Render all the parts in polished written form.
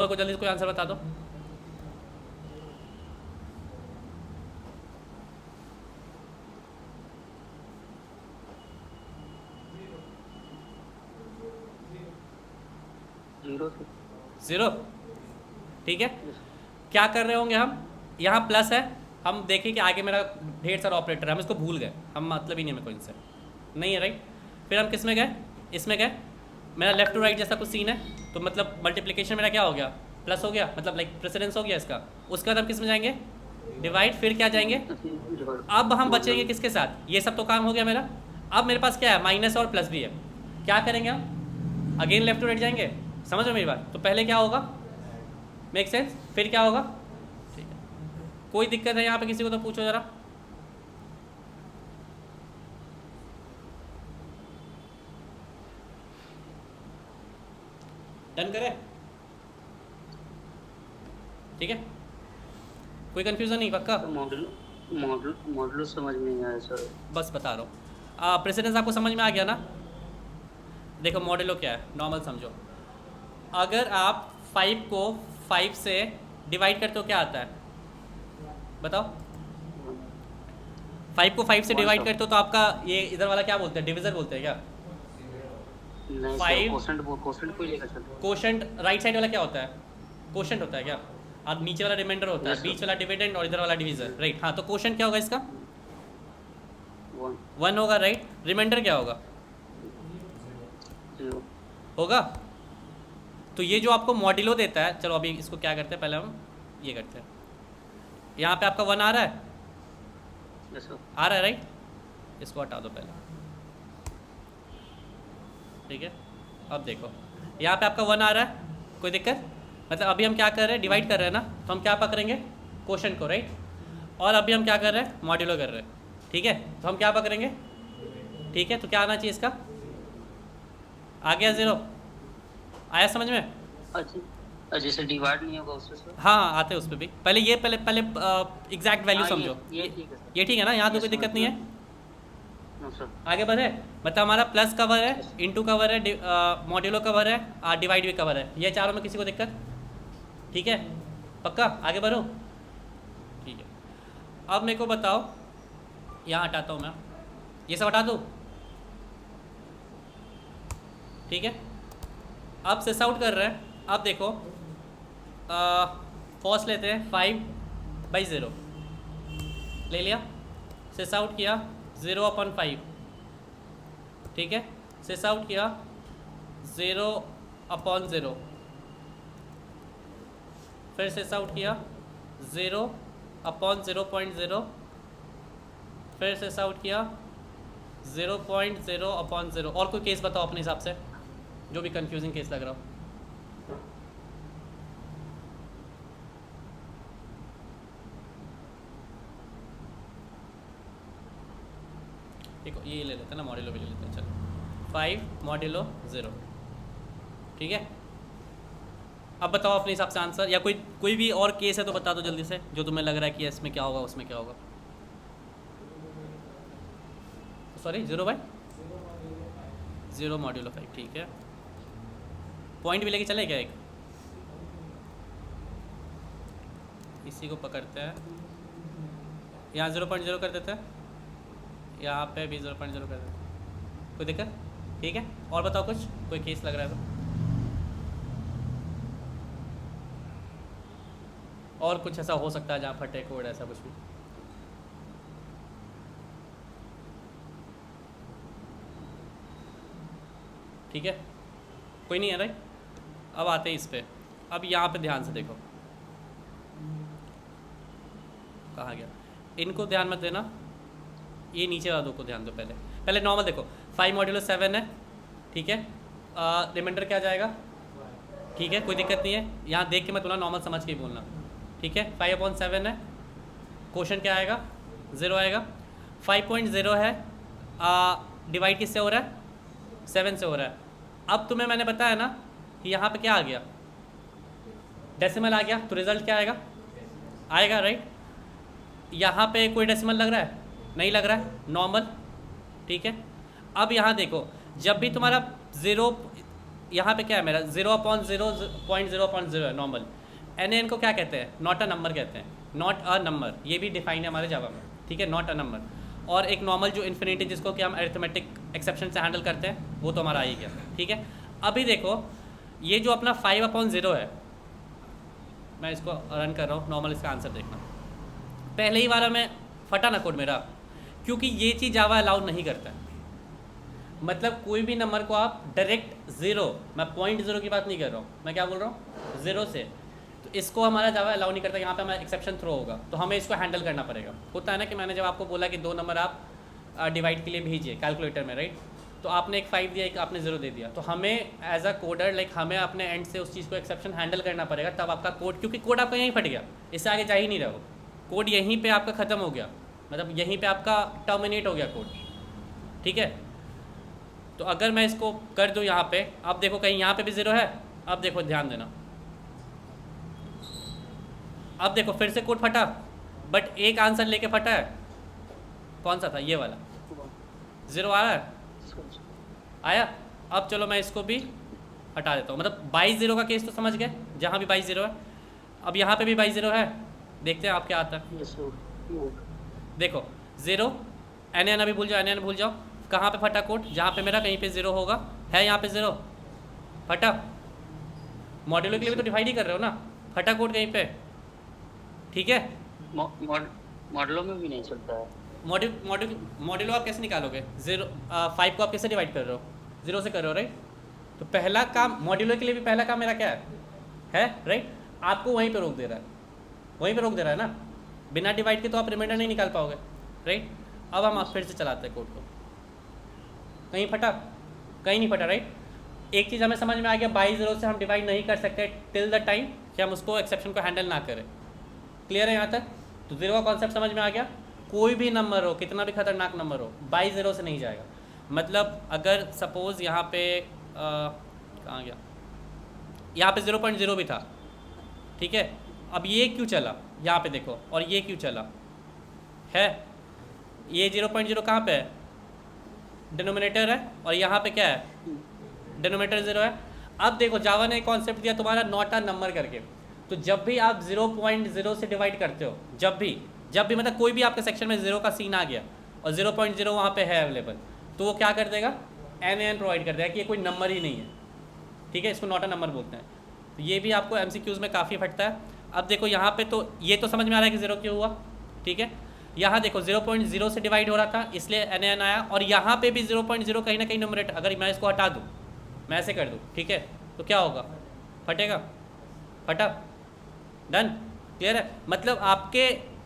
को जल्दी कोई आंसर बता दो। जीरो। ठीक है, क्या कर रहे होंगे हम, यहाँ प्लस है, हम देखें कि आगे मेरा ढेर सारा ऑपरेटर है, हम इसको भूल गए, हम मतलब ही नहीं हमें कोई इनसे नहीं है, राइट। फिर हम किस में गए, इसमें गए, मेरा लेफ्ट टू राइट जैसा कुछ सीन है, तो मतलब मल्टीप्लिकेशन मेरा क्या हो गया, प्लस हो गया, मतलब लाइक प्रेसिडेंस हो गया इसका। उसके बाद हम किस में जाएंगे, डिवाइड, फिर क्या जाएंगे, अब हम बचेंगे किसके साथ, ये सब तो काम हो गया मेरा। अब मेरे पास क्या है, माइनस और प्लस भी है, क्या करेंगे हम, अगेन लेफ्ट टू राइट जाएंगे, समझ रहे मेरी बात। तो पहले क्या होगा, मेक सेंस, फिर क्या होगा, ठीक है। कोई दिक्कत है यहाँ पे किसी को तो पूछो जरा। डन करें, ठीक है, कोई कंफ्यूजन नहीं, पक्का। मॉडल समझ में नहीं आया सर। बस बता रहा हूँ, प्रेसिडेंस आपको समझ में आ गया ना। देखो मॉडलो क्या है, नॉर्मल समझो, अगर आप 5 को 5 से डिवाइड करते हो क्या आता है, बताओ। 5 को 5 से डिवाइड करते हो तो आपका ये इधर वाला क्या बोलते हैं, डिविजर बोलते हैं क्या। नहीं फाइव कोशेंट को ही लेकर चलते हैं। कोशेंट राइट साइड वाला क्या होता है, कोशेंट होता है क्या, और नीचे वाला रिमाइंडर होता है, Yes, बीच sir. वाला डिविडेंड और इधर वाला डिवीजर, राइट। हाँ, तो कोशेंट क्या होगा इसका, 1 1 होगा, राइट। रिमाइंडर क्या होगा, 0 होगा। तो ये जो आपको मॉड्यूलो देता है, चलो अभी इसको क्या करते हैं, पहले हम ये करते हैं, यहाँ पे आपका 1 आ रहा है, Yes, sir. आ रहा है, राइट। इसको हटा दो पहले, ठीक है। अब देखो यहाँ पे आपका 1 आ रहा है, कोई दिक्कत, मतलब अभी हम क्या कर रहे हैं, डिवाइड कर रहे हैं ना, तो हम क्या पकड़ेंगे, क्वोशंट को, राइट। और अभी हम क्या कर रहे हैं, मॉड्यूलो कर रहे हैं, ठीक है। तो हम क्या पकड़ेंगे, ठीक है, तो क्या आना चाहिए इसका, आ गया 0, आया समझ में। अच्छा, जैसे डिवाइड नहीं होगा उससे सर। हाँ आते हैं उस पर भी, पहले ये पहले एग्जैक्ट वैल्यू समझो, ये ठीक है सर। ये ठीक है ना, यहाँ तो कोई Yes, दिक्कत नहीं है। No sir. आगे बढ़े, मतलब हमारा प्लस कवर है, इंटू कवर है, मॉड्यूलो कवर है, डिवाइड भी कवर है, ये चारों में किसी को दिक्कत, ठीक है, पक्का, आगे बढ़ो, ठीक है। अब मेरे को बताओ, यहाँ हटाता हूँ मैं, ये सब हटा दूँ, ठीक है। अब सेस आउट कर रहे हैं, अब देखो फर्स्ट लेते हैं 5/0, ले लिया, सेस आउट किया 0/5, ठीक है। सेस आउट किया 0/0, फिर सेस आउट किया 0/0.0, फिर सेस आउट किया 0.0/0। और कोई केस बताओ अपने हिसाब से, जो भी कंफ्यूजिंग केस लग रहा हो। देखो ये ले लेते हैं ना, मॉड्यूलो भी ले लेते हैं, चलो 5 मॉड्यूलो 0, ठीक है। अब बताओ अपने हिसाब से आंसर, या कोई भी और केस है तो बता दो जल्दी से, जो तुम्हें लग रहा है कि इसमें क्या होगा, उसमें क्या होगा। सॉरी 0/0 मॉड्यूलो 5, ठीक है। पॉइंट भी लेके चले क्या, एक इसी को पकड़ते हैं, यहाँ 0.0 कर देते हैं, यहाँ पे भी 0.0 कर देते हैं, कोई दिक्कत, ठीक है। और बताओ कुछ, कोई केस लग रहा है तो, और कुछ ऐसा हो सकता है जहाँ फटे कोड, ऐसा कुछ भी। ठीक है, कोई नहीं है, राइट। अब आते हैं इस पे, अब यहाँ पे ध्यान से देखो, कहाँ गया, इनको ध्यान मत देना, ये नीचे वाला दो को ध्यान दो। पहले नॉर्मल देखो, 5 मॉड्यूलो 7 है, ठीक है। रिमाइंडर क्या जाएगा, ठीक है, कोई दिक्कत नहीं है, यहाँ देख के मत बोलना, नॉर्मल समझ के ही बोलना, ठीक है। 5/7 है, क्वेश्चन क्या आएगा, 0 आएगा। 5.0 है, डिवाइड किससे हो रहा है, 7 से हो रहा है। अब तुम्हें मैंने बताया ना कि यहाँ पे क्या आ गया, डेसिमल आ गया, तो रिजल्ट क्या आएगा, राइट। यहाँ पे कोई डेसिमल लग रहा है, नहीं लग रहा है, नॉर्मल, ठीक है। अब यहाँ देखो, जब भी तुम्हारा 0 यहाँ पे क्या है मेरा 0.0.0 है नॉर्मल। एन को क्या कहते हैं, नॉट अ नंबर कहते हैं, नॉट अ नंबर, ये भी डिफाइन है हमारे जावा में, ठीक है, नॉट अ नंबर। और एक नॉर्मल जो इन्फिनिटी जिसको कि हम अरिथमेटिक एक्सेप्शन से हैंडल करते हैं, वो तो हमारा आ ही गया, ठीक है। अभी देखो ये जो अपना 5/0 है, मैं इसको रन कर रहा हूँ नॉर्मल, इसका आंसर देखना। पहले ही वाला में फटा ना कोड मेरा, क्योंकि ये चीज़ जावा अलाउड नहीं करता है। मतलब कोई भी नंबर को आप डायरेक्ट ज़ीरो, मैं 0.0 की बात नहीं कर रहा हूँ, मैं क्या बोल रहा हूँ, ज़ीरो से, तो इसको हमारा जावा अलाउ नहीं करता। यहाँ पे हमारा एक्सेप्शन थ्रो होगा, तो हमें इसको हैंडल करना पड़ेगा। होता है ना कि मैंने जब आपको बोला कि 2 नंबर आप डिवाइड के लिए भेजिए कैलकुलेटर में, राइट, तो आपने एक 5 दिया, एक आपने 0 दे दिया, तो हमें एज अ कोडर लाइक हमें अपने एंड से उस चीज़ को एक्सेप्शन हैंडल करना पड़ेगा, तब आपका कोड, क्योंकि कोड आपका यहीं फट गया, इससे आगे जा ही नहीं रहा, वो कोड यहीं पे आपका ख़त्म हो गया, मतलब यहीं पे आपका टर्मिनेट हो गया कोड, ठीक है। तो अगर मैं इसको कर दूं यहाँ पे, अब देखो कहीं यहाँ पे भी 0 है, अब देखो ध्यान देना, अब देखो फिर से कोड फटा, बट एक आंसर लेके फटा है, कौन सा था, ये वाला 0 आ रहा है, आया। अब चलो मैं इसको भी हटा देता हूँ, मतलब 22/0 का केस तो समझ गए, जहाँ भी 22/0 है। अब यहाँ पे भी 22/0 है, देखते हैं आप क्या आता है। देखो 0 एन अभी भूल जाओ, एन भूल जाओ, कहाँ पे फटा कोड, जहाँ पे मेरा कहीं पे 0 होगा, है यहाँ पे 0 फटा। मॉड्यूलो के लिए भी तो डिवाइड ही कर रहे हो ना, फटा कोड कहीं पे, ठीक है। मॉडलों में भी नहीं चलता है। मॉड्यूलो आप कैसे निकालोगे, 5 को आप कैसे डिवाइड कर रहे हो, 0 से कर रहे हो, राइट। तो पहला काम मॉड्यूलो के लिए भी पहला काम मेरा क्या है, राइट, आपको वहीं पे रोक दे रहा है, वहीं पे रोक दे रहा है ना, बिना डिवाइड के तो आप रिमाइंडर नहीं निकाल पाओगे, राइट। अब हम फिर से चलाते हैं कोड को, कहीं फटा, कहीं नहीं फटा, राइट। एक चीज़ हमें समझ में आ गया, 22/0 से हम डिवाइड नहीं कर सकते टिल द टाइम कि हम उसको एक्सेप्शन को हैंडल ना करें। क्लियर है यहाँ तक। तो 0 का कॉन्सेप्ट समझ में आ गया। कोई भी नंबर हो, कितना भी खतरनाक नंबर हो, 22/0 से नहीं जाएगा। मतलब अगर सपोज़ यहाँ पे कहाँ गया, यहाँ पे 0.0 भी था, ठीक है। अब ये क्यों चला, यहाँ पे देखो, और ये क्यों चला है, ये 0.0 कहाँ पे है, डिनोमिनेटर है, और यहाँ पे क्या है, डिनोमिनेटर 0 है। अब देखो जावा ने कॉन्सेप्ट दिया तुम्हारा नॉट अ नंबर करके, तो जब भी आप 0.0 से डिवाइड करते हो, जब भी मतलब कोई भी आपके सेक्शन में 0 का सीन आ गया और 0.0 वहाँ पे है अवेलेबल, तो वो क्या कर देगा, एन प्रोवाइड कर देगा कि ये कोई नंबर ही नहीं है, ठीक है। इसको नॉट अ नंबर बोलते हैं। तो ये भी आपको MCQs में काफ़ी फटता है। अब देखो यहाँ पे तो ये तो समझ में आ रहा है कि 0 क्यों हुआ, ठीक है। यहाँ देखो 0.0 से डिवाइड हो रहा था, इसलिए एन आया, और यहाँ पे भी 0.0 कहीं ना कहीं न्यूमरेटर, अगर मैं इसको हटा दूँ, मैं ऐसे कर दूँ, ठीक है, तो क्या होगा, फटेगा, फटा, डन, क्लियर है। मतलब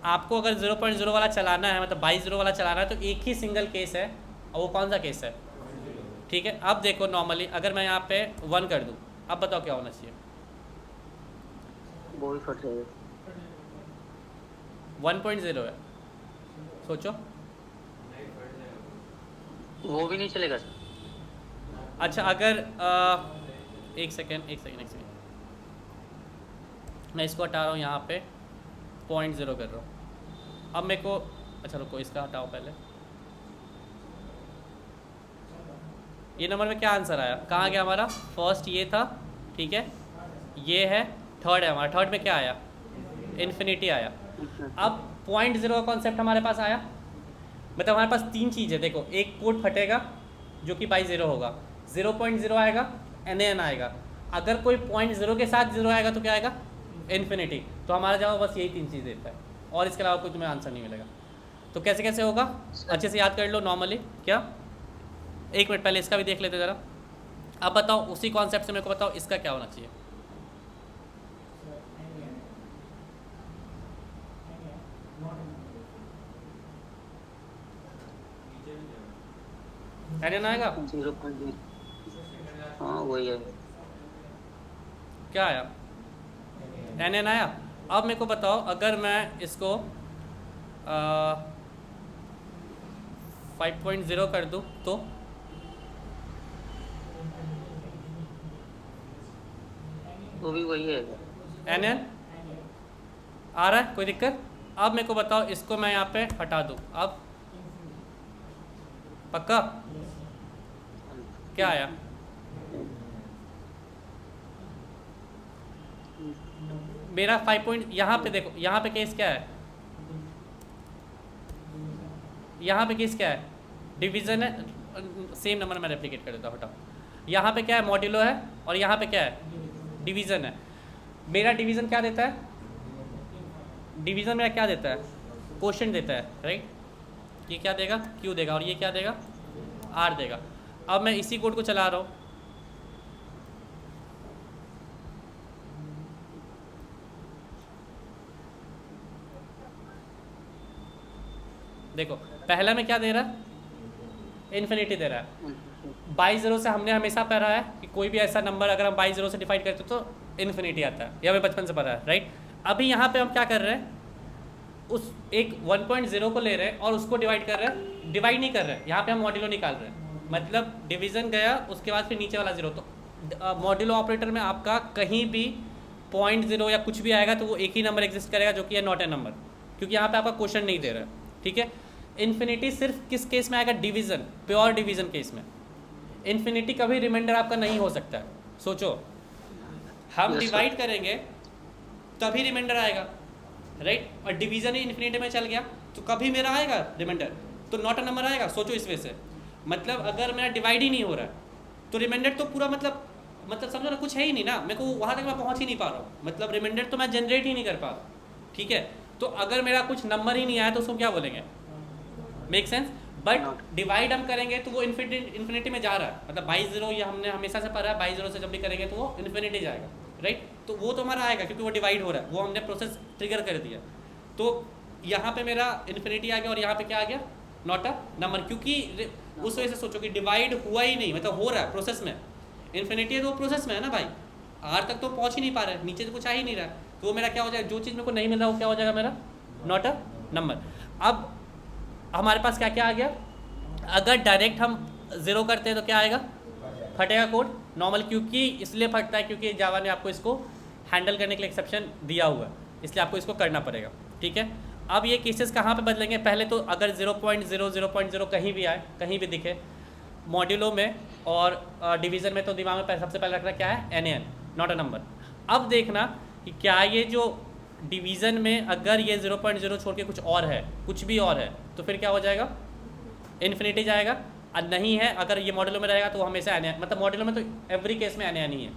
आपको अगर 0.0 वाला चलाना है, मतलब 22/0 वाला चलाना है, तो एक ही सिंगल केस है, और वो कौन सा केस है, ठीक है। अब देखो नॉर्मली अगर मैं यहाँ पे 1 कर दूँ, अब बताओ क्या होना चाहिए, वो भी फट जाएगा। 1.0 है, सोचो, वो भी नहीं चलेगा सर। अच्छा अगर एक सेकेंड, मैं इसको हटा रहा हूँ, यहाँ पे 0.0 कर रहा हूँ। अब मेरे को, अच्छा रुको, इसका हटाओ पहले। ये नंबर में क्या आंसर आया, कहाँ गया हमारा, फर्स्ट ये था, ठीक है, ये है, थर्ड है हमारा, थर्ड में क्या आया, इन्फिनिटी आया। अब 0.0 का कॉन्सेप्ट हमारे पास आया, मतलब हमारे पास 3 चीज़ है। देखो, एक कोड फटेगा जो कि 22/0 होगा, 0.0 आएगा, एन आएगा, अगर कोई 0.0 के साथ 0 आएगा तो क्या आएगा, इन्फिनिटी। तो हमारा जवाब बस यही 3 चीज़ देता है, और इसके अलावा कोई तुम्हें आंसर नहीं मिलेगा। तो कैसे कैसे होगा, अच्छे से याद कर लो नॉर्मली। क्या, एक मिनट पहले इसका भी देख लेते ज़रा। अब बताओ उसी कॉन्सेप्ट से मेरे को बताओ इसका क्या होना चाहिए, एन आएगा, 0.0, हाँ वही है। क्या आया, एन आया। अब मेरे को बताओ अगर मैं इसको 5.0 कर दूँ तो वो भी वही है। एन आ रहा है, कोई दिक्कत। अब मेरे को बताओ इसको मैं यहाँ पे हटा दूँ, अब पक्का क्या आया, मेरा 5 पॉइंट यहाँ पे देखो, यहाँ पे केस क्या है, यहाँ पे केस क्या है, डिवीज़न है, सेम नंबर मैं रेप्लिकेट कर देता हूँ, हटाओ। यहाँ पे क्या है, मॉड्यूलो है, और यहाँ पे क्या है, डिवीज़न है। मेरा डिवीज़न क्या देता है, डिवीज़न मेरा क्या देता है, क्वोशिएंट देता है, राइट। ये क्या देगा, क्यू देगा, और ये क्या देगा, आर देगा। अब मैं इसी कोड को चला रहा हूँ, देखो पहला में क्या दे रहा है, इन्फिनिटी दे रहा है। बाई ज़ीरो से हमने हमेशा पढ़ा है कि कोई भी ऐसा नंबर अगर हम बाई ज़ीरो से डिवाइड करते तो इन्फिनिटी आता है, ये हमें बचपन से पता है, राइट। अभी यहाँ पे हम क्या कर रहे हैं, उस एक 1.0 को ले रहे हैं और उसको डिवाइड कर रहे हैं, डिवाइड नहीं कर रहे हैं, यहाँ पे हम मॉड्यूलो निकाल रहे हैं, मतलब डिवीज़न गया उसके बाद फिर नीचे वाला जीरो। तो मॉड्यूलो ऑपरेटर में आपका कहीं भी 0.0 या कुछ भी आएगा तो वो एक ही नंबर एग्जिस्ट करेगा, जो कि है नॉट ए नंबर, क्योंकि यहाँ पे आपका क्वेश्चन नहीं दे रहा है, ठीक है। इन्फिनिटी सिर्फ किस केस में आएगा, डिवीज़न, प्योर डिवीज़न केस में। इन्फिनिटी कभी रिमाइंडर आपका नहीं हो सकता है, सोचो हम डिवाइड करेंगे तभी रिमाइंडर आएगा, राइट। और डिवीज़न ही इन्फिनिटी में चल गया तो कभी मेरा आएगा रिमाइंडर, तो नॉट अ नंबर आएगा। सोचो इस वजह से, मतलब अगर मेरा डिवाइड ही नहीं हो रहा है तो रिमाइंडर तो पूरा मतलब समझो ना, कुछ है ही नहीं ना, मेरे को वहाँ तक मैं पहुँच ही नहीं पा रहा हूँ, मतलब रिमाइंडर तो मैं जनरेट ही नहीं कर पा रहा, ठीक है। तो अगर मेरा कुछ नंबर ही नहीं आया तो उसको क्या बोलेंगे, मेक सेंस। बट डिवाइड हम करेंगे तो वो इन्फिनिटी में जा रहा है, मतलब बाई ज़ीरो, ये हमने हमेशा से पढ़ा है, बाई ज़ीरो से जब भी करेंगे तो वो इन्फिनिटी जाएगा, राइट। तो वो तो हमारा आएगा क्योंकि वो डिवाइड हो रहा है, वो हमने प्रोसेस ट्रिगर कर दिया। तो यहाँ पे मेरा इन्फिनिटी आ गया और यहाँ पे क्या आ गया, नॉट अ नंबर, क्योंकि उस वजह से सोचो कि डिवाइड हुआ ही नहीं, मतलब हो रहा है प्रोसेस में, इन्फिनिटी है तो प्रोसेस में है ना भाई, आर तक तो पहुँच ही नहीं पा रहे, नीचे तो कुछ आ ही नहीं रहा, तो वो मेरा क्या हो जाएगा, जो चीज़ मेरे को नहीं मिल रहा वो क्या हो जाएगा, मेरा नॉट अ नंबर। अब हमारे पास क्या क्या आ गया, अगर डायरेक्ट हम ज़ीरो करते हैं तो क्या आएगा, फटेगा कोड नॉर्मल, क्योंकि इसलिए फटता है क्योंकि जावा ने आपको इसको हैंडल करने के लिए एक्सेप्शन दिया हुआ है, इसलिए आपको इसको करना पड़ेगा, ठीक है। अब ये केसेस कहाँ पे बदलेंगे, पहले तो अगर 0.0 0.0 कहीं भी आए, कहीं भी दिखे मॉड्यूलो में और डिवीज़न में, तो दिमाग में सबसे पहले रखना क्या है, NaN, नॉट अ नंबर। अब देखना कि क्या ये जो डिवीज़न में अगर ये 0.0 छोड़ के कुछ और है, कुछ भी और है, तो फिर क्या हो जाएगा, इन्फिनिटी जाएगा। और नहीं है, अगर ये मॉड्यूलो में रहेगा तो वो हमेशा NaN, मतलब मॉड्यूलो में तो एवरी केस में NaN ही है।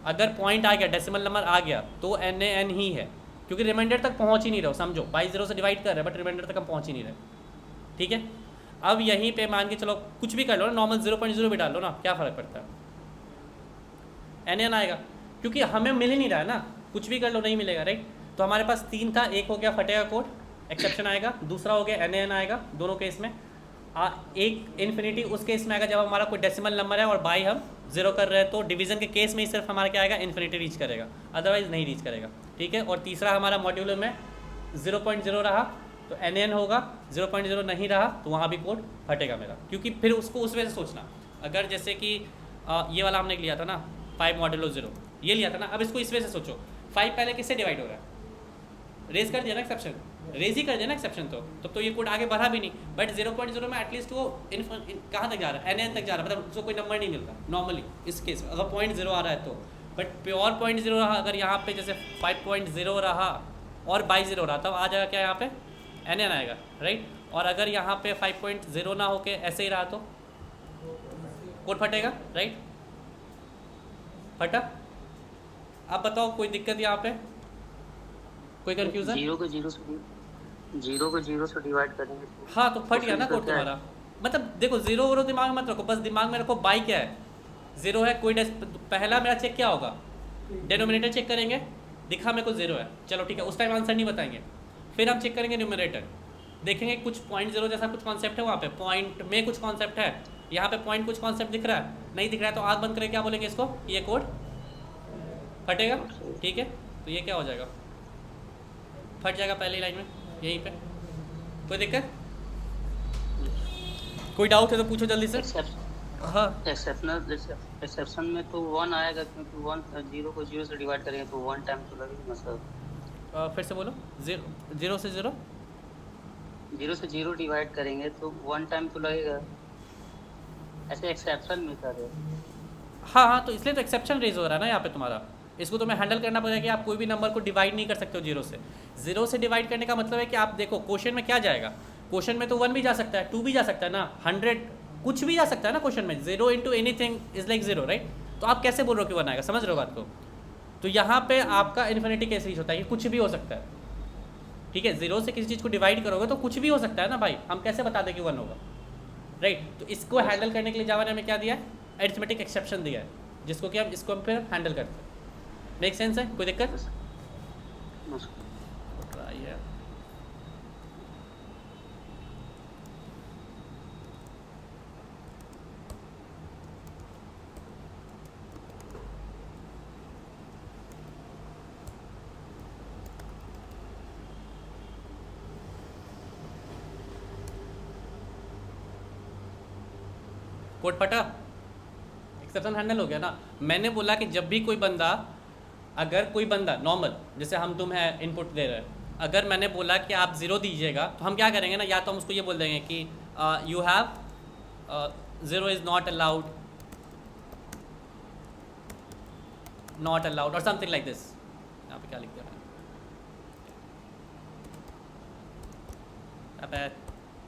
अगर पॉइंट आ गया, डेसिमल नंबर आ गया तो NaN ही है, क्योंकि रिमाइंडर तक पहुंच ही नहीं रहे, समझो बाई ज़ीरो से डिवाइड कर रहे हैं बट रिमाइंडर तक हम पहुंच ही नहीं रहे, ठीक है। अब यहीं पे मान के चलो कुछ भी कर लो ना, नॉर्मल 0.0 भी डाल लो ना, क्या फ़र्क पड़ता है, NaN आएगा, क्योंकि हमें मिल ही नहीं रहा है ना, कुछ भी कर लो नहीं मिलेगा, राइट। तो हमारे पास तीन था, एक हो गया फटेगा कोड, एक्सेप्शन आएगा, दूसरा हो गया NaN आएगा दोनों केस में, एक इन्फिनिटी उस केस में आएगा जब हमारा कोई डेसिमल नंबर है और बाई हम ज़ीरो कर रहे हैं, तो डिवीज़न के केस में ही सिर्फ हमारा क्या आएगा, इन्फिनिटी रीच करेगा, अदरवाइज नहीं रीच करेगा, ठीक है। और तीसरा हमारा मॉड्यूलो में 0.0 रहा तो NaN होगा, 0.0 नहीं रहा तो वहाँ भी कोड फटेगा मेरा, क्योंकि फिर उसको उस वजह से सोचना, अगर जैसे कि ये वाला हमने लिया था ना 5 मॉड्यूलो 0, ये लिया था ना, अब इसको इस वजह से सोचो, 5 पहले किससे डिवाइड हो रहा है, रेज कर दिया ना एक्सेप्शन, रेज ही कर दिया ना एक्सेप्शन, तो तब तो ये कोड आगे बढ़ा भी नहीं। बट 0.0 में एटलीस्ट वो कहाँ तक जा रहा है, NaN तक जा रहा है, मतलब उसको कोई नंबर नहीं मिलता नॉर्मली इस केस में, अगर 0.0 आ रहा है तो। बट प्योर 0.0 रहा, अगर यहाँ पे जैसे 5.0 रहा और बाई ज़ीरो रहा, तब आ जाएगा क्या, यहाँ पे NaN आएगा, राइट। और अगर यहाँ पे 5.0 ना होके ऐसे ही रहा तो कोड फटेगा, राइट, फटा। अब बताओ कोई दिक्कत यहाँ पे, कोई कंफ्यूजन, जीरो को जीरो से डिवाइड करेंगे हाँ तो फट गया ना कोड तुम्हारा। मतलब देखो जीरो वोरो दिमाग में मत रखो, बस दिमाग में रखो बाई क्या है, जीरो है, कोई पहला मेरा चेक क्या होगा, डेनोमिनेटर चेक करेंगे, दिखा मेरे को जीरो है, चलो ठीक है, उस टाइम आंसर नहीं बताएंगे, फिर हम चेक करेंगे न्यूमरेटर, देखेंगे कुछ 0.0 जैसा कुछ कॉन्सेप्ट है वहाँ पे, पॉइंट में कुछ कॉन्सेप्ट है, यहाँ पे पॉइंट कुछ कॉन्सेप्ट दिख रहा है, नहीं दिख रहा है तो आग बंद करके क्या बोलेंगे इसको, ये कोड फटेगा, ठीक है। तो ये क्या हो जाएगा, फट जाएगा पहली लाइन में यहीं पे। कोई दिक्कत, कोई डाउट है तो पूछो जल्दी से। हाँ एक्सेप्शन में तो 1 आएगा, क्योंकि 1 0 को 0 से डिवाइड करेंगे तो 1 टाइम तो लगेगा सर। फिर से बोलो, जीरो से जीरो डिवाइड करेंगे तो 1 टाइम तो लगेगा, ऐसे एक्सेप्शन में कर रहे। हाँ हाँ, तो इसलिए तो एक्सेप्शन रेज हो रहा है ना यहाँ पे तुम्हारा, इसको तुम्हें हैंडल करना पड़ेगा कि आप कोई भी नंबर को डिवाइड नहीं कर सकते हो जीरो से। जीरो से डिवाइड करने का मतलब है कि आप देखो क्वेश्चन में क्या जाएगा, क्वेश्चन में तो 1 भी जा सकता है, 2 भी जा सकता है ना, 100 कुछ भी जा सकता है ना क्वेश्चन में। 0 into anything is like 0, right. तो आप कैसे बोल रहे हो कि 1 आएगा, समझ रहे हो बात को। तो यहाँ पे आपका इन्फिनिटी कैसे रीच होता है कि कुछ भी हो सकता है, ठीक है। 0 से किसी चीज़ को डिवाइड करोगे तो कुछ भी हो सकता है ना भाई, हम कैसे बता दें कि 1 होगा, राइट। तो इसको हैंडल करने के लिए जावा ने हमें क्या दिया है, अरिथमेटिक एक्सेप्शन दिया है, जिसको कि हम इसको हम फिर हैंडल करते हैं। मेक सेंस है, कोई दिक्कत? कोड फटा, एक्सेप्शन हैंडल हो गया ना। मैंने बोला कि जब भी कोई बंदा, अगर कोई बंदा नॉर्मल जैसे हम तुम है इनपुट दे रहे हैं, अगर मैंने बोला कि आप 0 दीजिएगा तो हम क्या करेंगे ना, या तो हम उसको ये बोल देंगे कि you have 0 is not allowed, not allowed और समथिंग लाइक दिस। यहाँ पे क्या लिख दिया मैंने,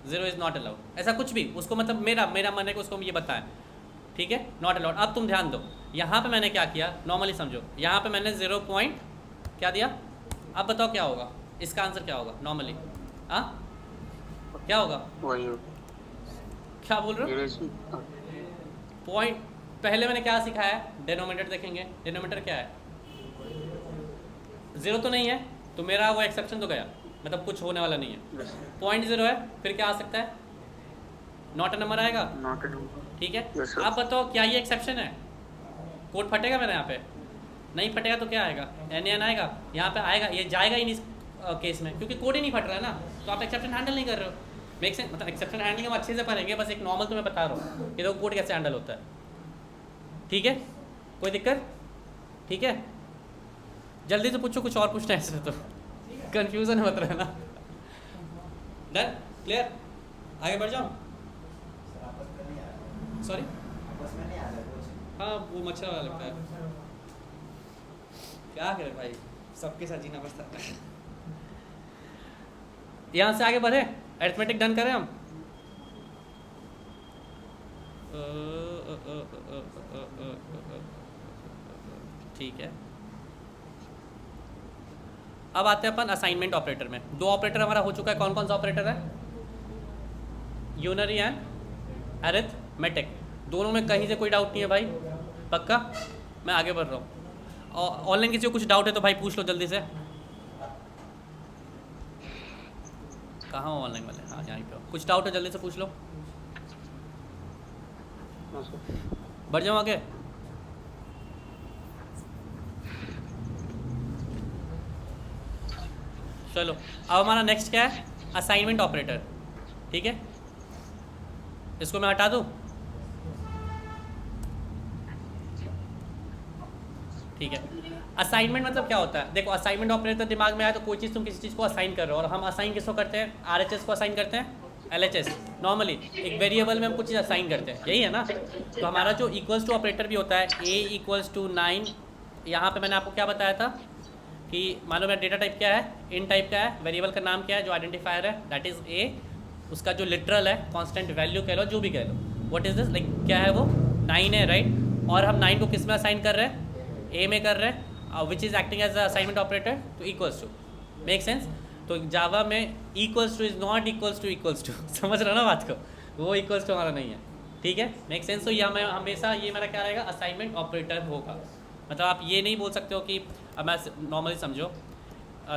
0 इज़ नॉट अलाउड, ऐसा कुछ भी उसको, मतलब मेरा मन है कि उसको ये बताएं, ठीक है, नॉट अलाउड। अब तुम ध्यान दो, यहाँ पे मैंने क्या किया, नॉर्मली समझो, यहाँ पे मैंने 0 पॉइंट क्या दिया। अब बताओ क्या होगा, इसका आंसर क्या होगा नॉर्मली, हाँ क्या होगा, क्या बोल रहे हो, पॉइंट। पहले मैंने क्या सिखाया है, डिनोमिनेटर देखेंगे, डिनोमिनेटर क्या है, 0 तो नहीं है, तो मेरा वो एक्सेप्शन तो गया, मतलब कुछ होने वाला नहीं है। 0.0 है, फिर क्या आ सकता है, नॉट अ नंबर आएगा, ठीक है। आप बताओ क्या ये एक्सेप्शन है, कोड फटेगा मेरा यहाँ पे, नहीं फटेगा तो क्या आएगा, एन आएगा, यहाँ पे आएगा, ये जाएगा ही नहीं इस केस में, क्योंकि कोड ही नहीं फट रहा है ना, तो आप एक्सेप्शन हैंडल नहीं कर रहे हो। मेक सेंस, मतलब एक्सेप्शन हैंडलिंग हम अच्छे से पढ़ेंगे, बस एक नॉर्मल तुम्हें बता रहा हूँ कि देखो कोड कैसे हैंडल होता है, ठीक है, कोई दिक्कत, ठीक है। जल्दी से पूछो, कुछ और पूछना है इसमें तो कंफ्यूजन मत रहना। डन, क्लियर, आगे बढ़ जाओ। सॉरी, हाँ वो मच्छर वाला लगता है, क्या करें भाई, सबके साथ जीना पड़ता है। यहाँ से आगे बढ़े, अरिथमेटिक डन करें हम। ठीक है, अब आते हैं अपन असाइनमेंट ऑपरेटर में। 2 ऑपरेटर हमारा हो चुका है, कौन कौन सा ऑपरेटर है, यूनरी एंड अरिथमेटिक, दोनों में कहीं से कोई डाउट नहीं है भाई, पक्का। मैं आगे बढ़ रहा हूँ, और ऑनलाइन किसी को कुछ डाउट है तो भाई पूछ लो जल्दी से। कहाँ हो ऑनलाइन वाले, हाँ यहाँ पे हो, कुछ डाउट है जल्दी से पूछ लो, बढ़ जाओ आगे। चलो, अब हमारा नेक्स्ट क्या है, असाइनमेंट ऑपरेटर, ठीक है। इसको मैं हटा दूँ, ठीक है। असाइनमेंट मतलब क्या होता है, देखो असाइनमेंट ऑपरेटर दिमाग में आया तो कोई चीज़, तुम किसी चीज़ को असाइन कर रहे हो, और हम असाइन किसको करते हैं, RHS को असाइन करते हैं, LHS नॉर्मली एक वेरिएबल में हम कुछ चीज़ असाइन करते हैं, यही है ना। तो हमारा जो इक्वल्स टू ऑपरेटर भी होता है, A = 9, यहाँ पे मैंने आपको क्या बताया था कि मान लो मेरा डेटा टाइप क्या है, इन टाइप का है, वेरिएबल का नाम क्या है जो आइडेंटिफायर है, दैट इज़ A, उसका जो लिटरल है कांस्टेंट वैल्यू कह लो, जो भी कह लो, व्हाट इज़ दिस, लाइक क्या है वो, 9 है, राइट। और हम 9 को किस में असाइन कर रहे हैं, A में कर रहे हैं, which is acting as a assignment operator, तो इक्वल्स टू, मेक सेंस। तो जावा में equals to is not equals to समझ रहे हो ना बात को, वो इक्वल्स टू हमारा नहीं है, ठीक है, मेक सेंस। तो ये हमें हमेशा ये मेरा क्या रहेगा, असाइनमेंट ऑपरेटर होगा। मतलब आप ये नहीं बोल सकते हो कि, अब मैं नॉर्मली समझो,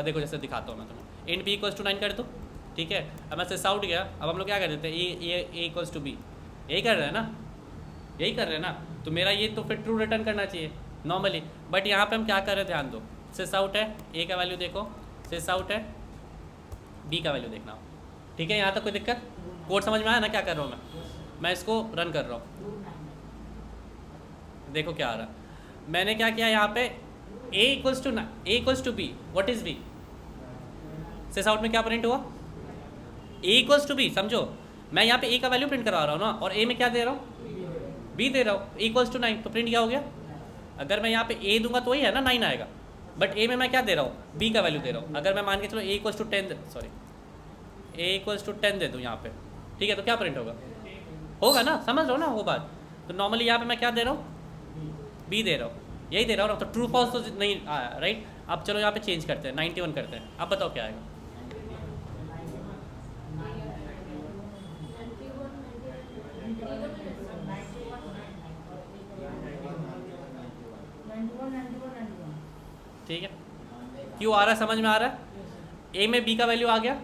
देखो जैसे दिखाता हूँ मैं तुम्हें, इन B = 9 कर दो, ठीक है। अब मैं सिस आउट गया, अब हम लोग क्या कर देते हैं, A = B, यही कर रहे हैं ना, यही कर रहे हैं ना। तो मेरा ये तो फिर ट्रू रिटर्न करना चाहिए नॉर्मली, बट यहाँ पे हम क्या कर रहे हैं, ध्यान दो, सिस आउट है, A का वैल्यू देखो, सिस आउट है, B का वैल्यू देखना, ठीक है। यहाँ तक कोई दिक्कत, कोड समझ में आया ना क्या कर रहा हूँ मैं इसको रन कर रहा हूँ, देखो क्या आ रहा है। मैंने क्या किया यहाँ पे, A = B, what is B, sysout में क्या प्रिंट हुआ, A = B, समझो मैं यहाँ पे A का वैल्यू प्रिंट करवा रहा हूँ ना, और A में क्या दे रहा हूँ, B दे रहा हूँ, A = 9, तो प्रिंट क्या हो गया, अगर मैं यहाँ पे ए दूंगा तो वही है ना 9 आएगा, बट ए में मैं क्या दे रहा हूँ, बी का वैल्यू दे रहा हूँ। अगर मैं मान के चलो a equals to 10 sorry a equals to 10 दे दूँ यहाँ पे, ठीक है, तो क्या प्रिंट होगा ना, समझ लो ना वो बात। तो नॉर्मली यहाँ पे मैं क्या दे रहा हूँ, बी दे रहा हूँ, यही दे रहा हूँ ना, तो ट्रू फॉल्स तो नहीं आया, राइट। अब चलो यहाँ पे चेंज करते हैं, 91 करते हैं, अब बताओ क्या आएगा। ठीक है, क्यों आ रहा है, समझ में आ रहा है। ए में बी का वैल्यू आ गया,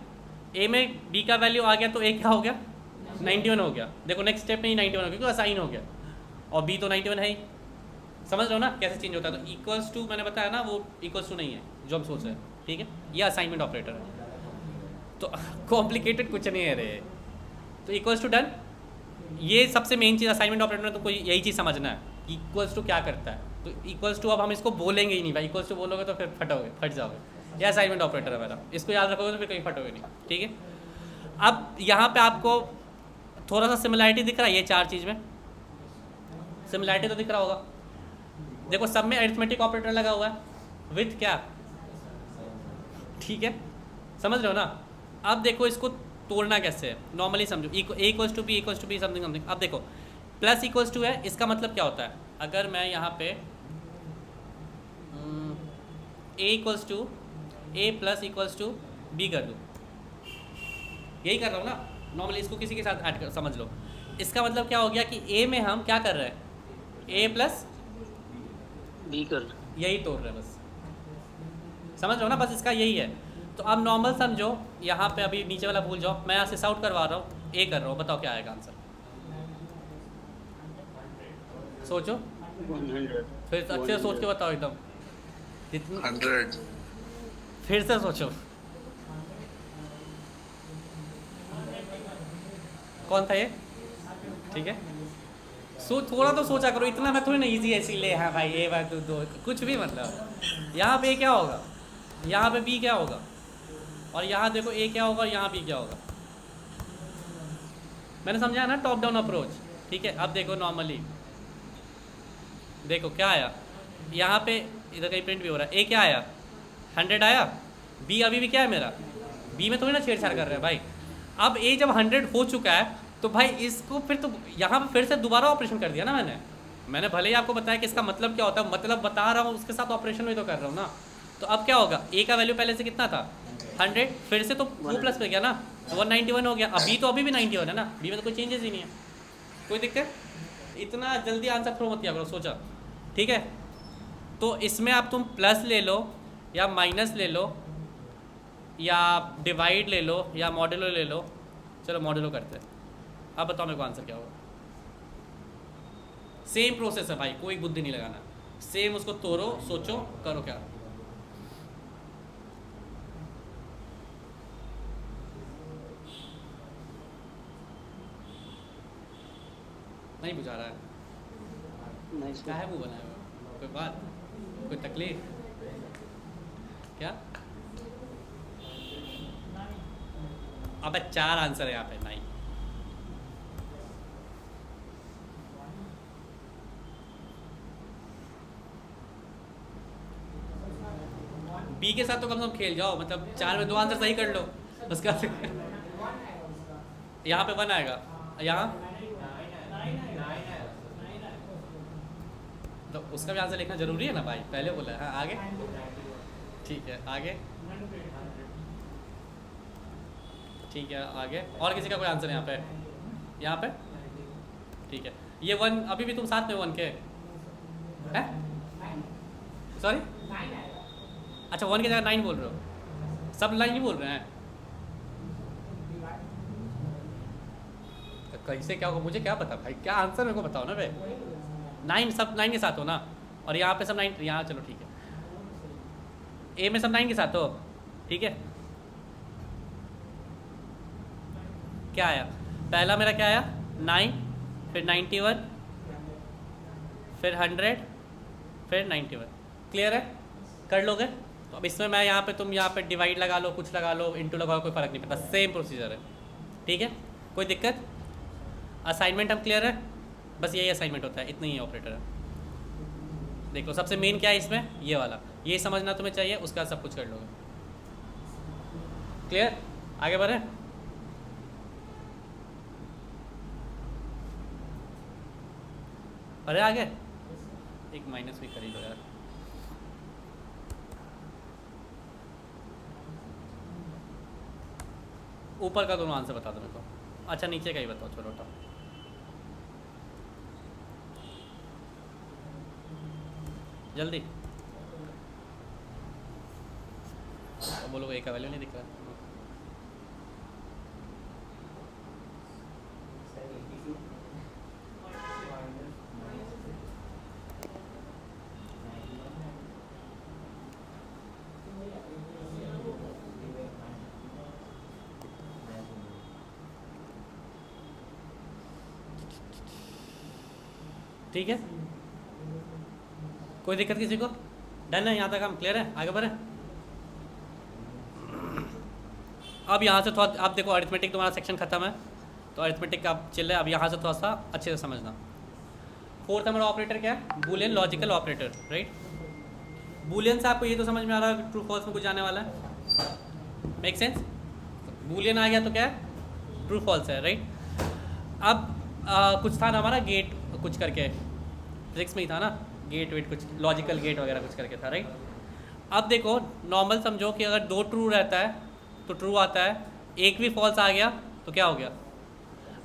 ए में बी का वैल्यू आ गया तो ए क्या हो गया, 91 हो गया। देखो नेक्स्ट स्टेप में ही 91 हो गया क्योंकि असाइन हो गया, और बी तो 91 है ही। समझ रहे हो ना कैसे चेंज होता है। तो इक्वल्स टू मैंने बताया ना, वो इक्वल्स टू नहीं है जो हम सोच रहे हैं, ठीक है, ये असाइनमेंट ऑपरेटर है, तो कॉम्प्लिकेटेड कुछ नहीं है रे। तो इक्वल्स टू डन, ये सबसे मेन चीज़ असाइनमेंट ऑपरेटर में, तो कोई यही चीज़ समझना है, इक्वल्स टू क्या करता है। तो इक्वल्स टू अब हम इसको बोलेंगे ही नहीं भाई, इक्वल्स टू बोलोगे तो फिर फट जाओगे। यह असाइनमेंट ऑपरेटर है मेरा, इसको याद रखोगे तो फिर कहीं फटोगे नहीं, ठीक है। अब यहाँ पे आपको थोड़ा सा सिमिलैरिटी दिख रहा है, ये चार चीज़ में सिमिलैरिटी तो दिख रहा होगा। देखो सब में अरिथमेटिक ऑपरेटर लगा हुआ है विथ क्या, ठीक है, समझ रहे हो ना। अब देखो इसको तोड़ना कैसे है, नॉर्मली समझो, a equals to b something something. अब देखो प्लस इक्वल्स टू है, इसका मतलब क्या होता है, अगर मैं यहाँ पे a equals to a plus equals to b कर दूँ, यही कर रहा हूँ ना नॉर्मली, इसको किसी के साथ ऐड कर समझ लो। इसका मतलब क्या हो गया कि ए में हम क्या कर रहे हैं, ए प्लस बी कर, यही तोड़ रहे हैं बस, समझ रहे हो ना, बस इसका यही है। तो अब नॉर्मल समझो, यहाँ पे अभी नीचे वाला भूल जाओ, मैं यहाँ से आउट करवा रहा हूँ, ए कर रहा हूँ, बताओ क्या आएगा आंसर, सोचो 100, फिर अच्छे से सोच के बताओ एकदम, 100, फिर से सोचो कौन था ये, ठीक है। थोड़ा तो सोचा करो, इतना मैं थोड़ी ना इजी ऐसी ले, हाँ भाई ये बात दो कुछ भी, मतलब यहाँ पे ए क्या होगा, यहाँ पे बी क्या होगा, और यहाँ देखो ए क्या होगा और यहाँ बी क्या होगा। मैंने समझाया ना टॉप डाउन अप्रोच, ठीक है। अब देखो नॉर्मली देखो क्या आया, यहाँ पे इधर कहीं प्रिंट भी हो रहा है, ए क्या आया 100 आया, बी अभी भी क्या है मेरा, बी में थोड़ी ना छेड़छाड़ कर रहे हैं भाई। अब ए जब 100 हो चुका है तो भाई इसको फिर तो यहाँ पे फिर से दोबारा ऑपरेशन कर दिया ना मैंने भले ही आपको बताया कि इसका मतलब क्या होता है, मतलब बता रहा हूँ, उसके साथ ऑपरेशन भी तो कर रहा हूँ ना। तो अब क्या होगा, ए का वैल्यू पहले से कितना था 100, फिर से तो 2 प्लस पे गया ना, तो 191 हो गया। अब बी तो अभी भी 91 है ना, बी में तो कोई चेंजेस ही नहीं है, कोई दिक्कत। इतना जल्दी आंसर थ्रो मत किया करो, सोचा, ठीक है। तो इसमें आप तुम प्लस ले लो या माइनस ले लो या डिवाइड ले लो या मॉड्यूलो ले लो, चलो मॉड्यूलो करते हैं। अब बताओ मेरे को आंसर क्या होगा। सेम प्रोसेस है भाई, कोई बुद्धि नहीं लगाना, सेम उसको तोड़ो, सोचो, करो क्या। नहीं बुझा रहा है, नहीं क्या है मुँह बनाया हुआ, कोई बात, कोई तकलीफ क्या। अब 4 आंसर है यहाँ पे, नहीं बी के साथ तो कम से कम खेल जाओ, मतलब 4 में 2 आंसर सही कर लो, उसका यहाँ पे 1 आएगा, यहाँ तो उसका भी आंसर लिखना जरूरी है ना भाई, पहले बोला है। हाँ आगे, ठीक है आगे, ठीक है आगे। और किसी का कोई आंसर यहाँ पे ठीक है। ये 1 अभी भी तुम साथ में 1 के हैं, सॉरी अच्छा 1 की जगह 9 बोल रहे हो, सब 9 ही बोल रहे हैं। तो कैसे क्या होगा मुझे क्या पता भाई, क्या आंसर मेरे को बताओ ना भाई। 9 सब 9 के साथ हो ना, और यहाँ पे सब 9, यहाँ चलो ठीक है, ए में सब 9 के साथ हो, ठीक है। क्या आया, पहला मेरा क्या आया 9, फिर 91, फिर 100, फिर 91, क्लियर है, कर लोगे। तो अब इसमें मैं यहाँ पे, तुम यहाँ पे डिवाइड लगा लो, कुछ लगा लो, इंटू लगाओ, कोई फ़र्क नहीं पड़ता, सेम प्रोसीजर है, ठीक है, कोई दिक्कत। असाइनमेंट हम क्लियर है, बस यही असाइनमेंट होता है, इतना ही ऑपरेटर है। देख लो सबसे मेन क्या है इसमें, ये वाला, ये समझना तुम्हें चाहिए, उसके बाद सब कुछ कर लोगे। क्लियर? आगे बढ़े। अरे आगे एक माइनस भी कर ही लो यार। ऊपर का दोनों आंसर बता दो मेरे को। अच्छा नीचे का ही बताओ, चलो उठाओ। जल्दी तो बोलोगे एक का वैल्यू नहीं दिख रहा। ठीक है, कोई दिक्कत किसी को? डन है यहाँ तक, हम क्लियर है, आगे बढ़े। अब यहाँ से थोड़ा, आप देखो अरिथमेटिक तुम्हारा सेक्शन खत्म है, तो अरिथमेटिक का आप चिल्ले, अब यहाँ से थोड़ा सा अच्छे से समझना। फोर्थ हमारा ऑपरेटर क्या है? Boolean logical operator, right. Boolean से आपको ये तो समझ में आ रहा है ट्रू फॉल्स में कुछ जाने वाला है, मेक सेंस। बूलियन आ गया तो क्या है? ट्रू फॉल्स है, राइट। अब कुछ था ना हमारा गेट कुछ करके, फिजिक्स में ही था ना, गेट वेट कुछ, लॉजिकल गेट वगैरह कुछ करके था, राइट। अब देखो नॉर्मल समझो कि अगर 2 ट्रू रहता है तो ट्रू आता है, एक भी फॉल्स आ गया तो क्या हो गया?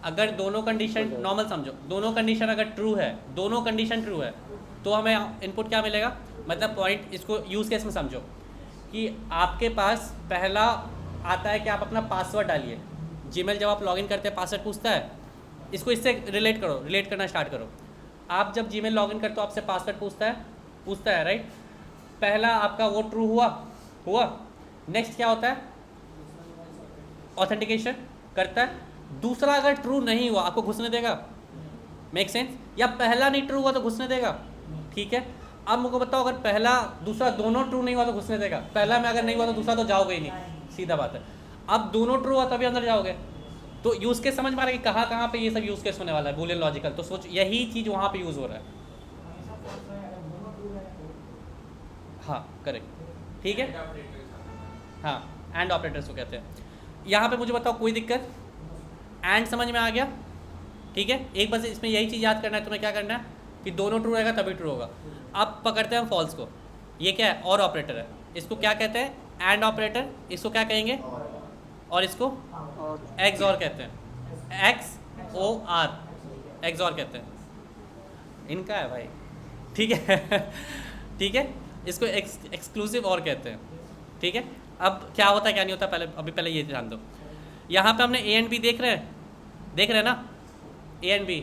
अगर दोनों कंडीशन, नॉर्मल समझो, दोनों कंडीशन अगर ट्रू है, दोनों कंडीशन ट्रू है, तो हमें इनपुट क्या मिलेगा? मतलब पॉइंट, इसको यूज़ केस में समझो कि आपके पास पहला आता है कि आप अपना पासवर्ड डालिए। जीमेल जब आप लॉगिन करते हैं पासवर्ड पूछता है, इसको इससे रिलेट करो, रिलेट करना स्टार्ट करो। आप जब जीमेल लॉगिन करते हो आपसे पासवर्ड पूछता है, राइट। पहला आपका वो ट्रू हुआ, नेक्स्ट क्या होता है? ऑथेंटिकेशन करता है। दूसरा अगर ट्रू नहीं हुआ आपको घुसने देगा, मेक सेंस। या पहला नहीं ट्रू हुआ तो घुसने देगा, ठीक है। अब मुझको बताओ, अगर पहला दूसरा दोनों ट्रू नहीं हुआ तो घुसने देगा? पहला में अगर नहीं हुआ तो दूसरा तो जाओगे ही नहीं, सीधा बात है। अब दोनों ट्रू हुआ तभी अंदर जाओगे। तो यूज़ केस समझ में आ रहा है कि कहाँ पे ये सब यूज़ केस होने वाला है, बूलियन लॉजिकल। तो सोच यही चीज़ वहाँ पे यूज़ हो रहा है। हाँ करेक्ट, ठीक है। हाँ एंड ऑपरेटर्स को कहते हैं। यहाँ पे मुझे बताओ कोई दिक्कत? एंड समझ में आ गया, ठीक है। एक बस इसमें यही चीज़ याद करना है तुम्हें, क्या करना है कि दोनों ट्रू रहेगा तभी ट्रू होगा। अब पकड़ते हैं हम फॉल्स को। ये क्या है? और ऑपरेटर है। इसको क्या कहते हैं? And operator. इसको क्या कहेंगे? और इसको एक्सऑर कहते हैं, XOR, एक्सऑर कहते हैं। इनका है भाई, ठीक है ठीक है। इसको एक्सक्लूसिव और कहते हैं, ठीक है। अब क्या होता है क्या नहीं होता, पहले ये ध्यान दो। यहाँ पे हमने A एंड B देख रहे हैं ना, A एंड B।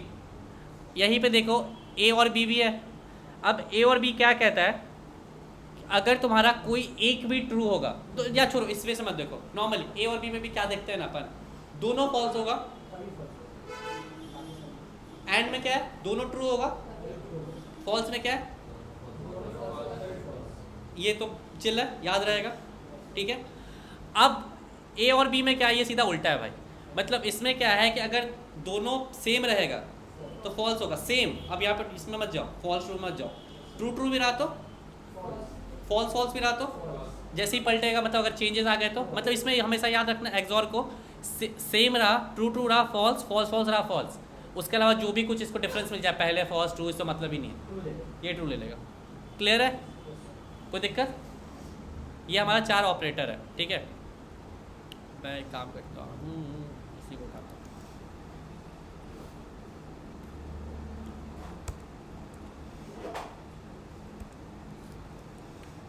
यहीं पे देखो A और B भी है। अब A और B क्या कहता है? अगर तुम्हारा कोई एक भी ट्रू होगा तो, या छोड़ो इस वे से मत देखो, नॉर्मली A और B में भी क्या देखते हैं ना अपन, दोनों फॉल्स होगा। एंड में क्या है? दोनों ट्रू होगा। फॉल्स में क्या है? ये तो चिल है, याद रहेगा, ठीक है। अब A और B में क्या है? ये सीधा उल्टा है भाई। मतलब इसमें क्या है कि अगर दोनों सेम रहेगा तो फॉल्स होगा, सेम। अब यहाँ पर इसमें मत जाओ, फॉल्स ट्रू मत जाओ, ट्रू भी रहा तो फॉल्स भी रहा तो, जैसे ही पलटेगा मतलब अगर चेंजेस आ गए तो, मतलब इसमें हमेशा याद रखना एक्सऑर को, सेम रहा, ट्रू रहा, फॉल्स रहा, फॉल्स। उसके अलावा जो भी कुछ इसको डिफरेंस मिल जाए, पहले फॉल्स ट्रू, इसका मतलब ही नहीं है, ये ट्रू ले लेगा। क्लियर है? कोई दिक्कत? ये हमारा 4 ऑपरेटर है, ठीक है। मैं एक काम करता हूँ, इसी को उठाता हूँ।